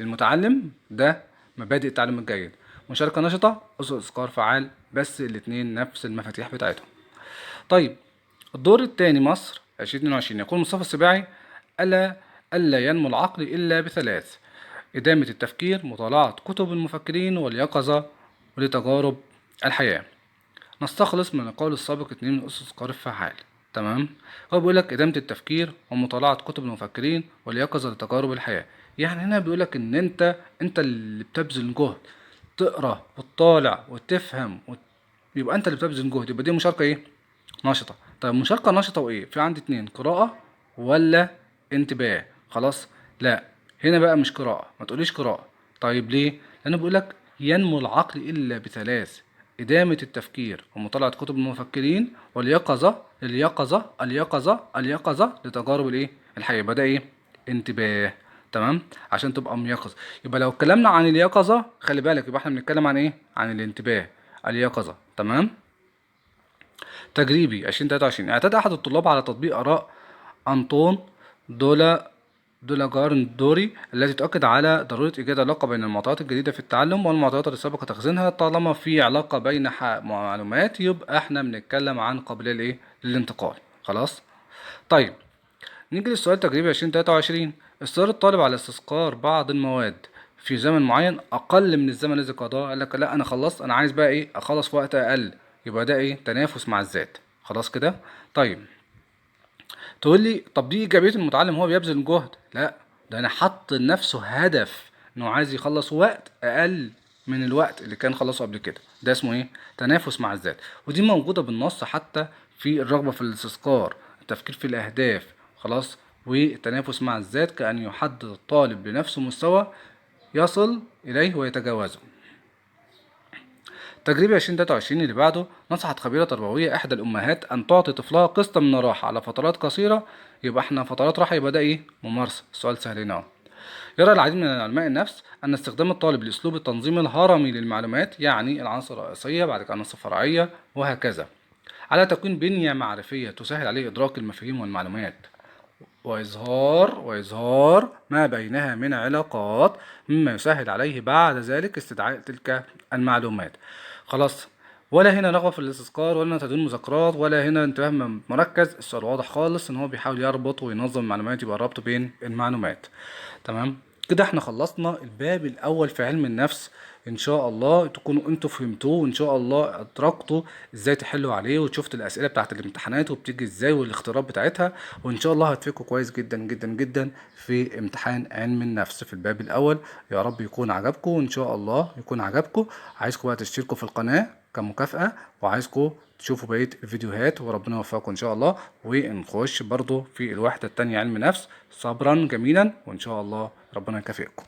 للمتعلم ده مبادئ التعلم الجيد، مشاركة نشطة، إذكار فعال، بس الاتنين نفس المفاتيح بتاعتهم. طيب، الدور الثاني مصر 2022 يقول مصطفى السباعي: ألا ينمو العقل إلا بثلاث: إدامة التفكير، مطالعة كتب المفكرين، واليقظة ولتجارب الحياة. نستخلص من القول السابق اتنين من أسس القرار الفعال. تمام، هو بيقول لك إدامة التفكير ومطالعة كتب المفكرين واليقظة لتجارب الحياة. يعني هنا بيقول لك إن أنت اللي بتبذل جهد، تقرا وتطالع وتفهم يبقى أنت اللي بتبذل جهد، يبقى دي مشاركة إيه؟ نشطة. طيب مشاركة نشطة وإيه؟ في عندي اتنين: قراءة ولا انتباه. خلاص، لا، هنا بقى مش قراءة، ما تقوليش قراءة. طيب ليه؟ لأنه بيقول لك ينمو العقل إلا بثلاث: إدامة التفكير ومطالعة كتب المفكرين، واليقظة اليقظة لتجارب الإيه؟ الحياة. يبقى ده إيه؟ انتباه. تمام، عشان تبقى ميقظ. يبقى لو اتكلمنا عن اليقظة خلي بالك، يبقى احنا بنتكلم عن إيه؟ عن الانتباه، اليقظة. تمام. تجريبي 2023: اعتاد أحد الطلاب على تطبيق آراء أنطون دولاجاردوري التي تؤكد على ضرورة إيجاد علاقة بين المعطيات الجديدة في التعلم والمعطيات اللي سبق تخزينها. طالما في علاقة بين معلومات، يبقى احنا بنتكلم عن قابلية لإيه؟ للانتقال. خلاص. طيب، نيجي للسؤال التجريبي 2023: إصرار الطالب على استذكار بعض المواد في زمن معين أقل من الزمن الذي قضاه. قال لك لا أنا خلصت، أنا عايز بقى إيه؟ أخلص في وقت أقل. يبقى ده إيه؟ تنافس مع الذات. خلاص كده. طيب، تقول لي طب دي إيجابية المتعلم هو بيبذل جهد؟ لا، ده أنا حط لنفسه هدف إنه عايز يخلص وقت أقل من الوقت اللي كان خلصه قبل كده. ده اسمه إيه؟ تنافس مع الذات. ودي موجودة بالنص حتى في الرغبة في الاستذكار، التفكير في الأهداف. خلاص، والتنافس مع الذات كأن يحدد الطالب لنفسه مستوى يصل إليه ويتجاوزه. تجربة 2023 اللي بعده: نصحت خبيرة تربوية إحدى الأمهات أن تعطي طفلها قسطا من الراحة على فترات قصيرة. يبقى احنا فترات راحة، يبقى ده إيه؟ ممارسة. السؤال سهل هنا أهو. يرى العديد من علماء النفس أن استخدام الطالب لأسلوب التنظيم الهرمي للمعلومات، يعني العناصر الرئيسية بعد كده عناصر فرعية وهكذا، على تكوين بنية معرفية تسهل عليه إدراك المفاهيم والمعلومات، وإظهار ما بينها من علاقات، مما يسهل عليه بعد ذلك استدعاء تلك المعلومات. خلاص، ولا هنا رغبة في الاستذكار، ولا تدوين مذكرات، ولا هنا انتباه مركز. السؤال واضح خالص ان هو بيحاول يربط وينظم المعلومات، يبقى الربط بين المعلومات. تمام كده احنا خلصنا الباب الاول في علم النفس ان شاء الله تكونوا انتوا فهمتوه، وان شاء الله ادركتوا ازاي تحلوا عليه، وشفت الاسئله بتاعت الامتحانات وبتيجي ازاي والاختيارات بتاعتها. وان شاء الله هتفيدكم كويس جدا جدا جدا في امتحان علم النفس في الباب الاول. يا رب يكون عجبكم، وان شاء الله يكون عجبكم. عايزكم بقى تشتركوا في القناه كمكافأة، وعايزكم تشوفوا بقية الفيديوهات، وربنا يوفقكم إن شاء الله. ونخش برضو في الوحدة التانية علم نفس صبرا جميلا، وإن شاء الله ربنا يكافئكم.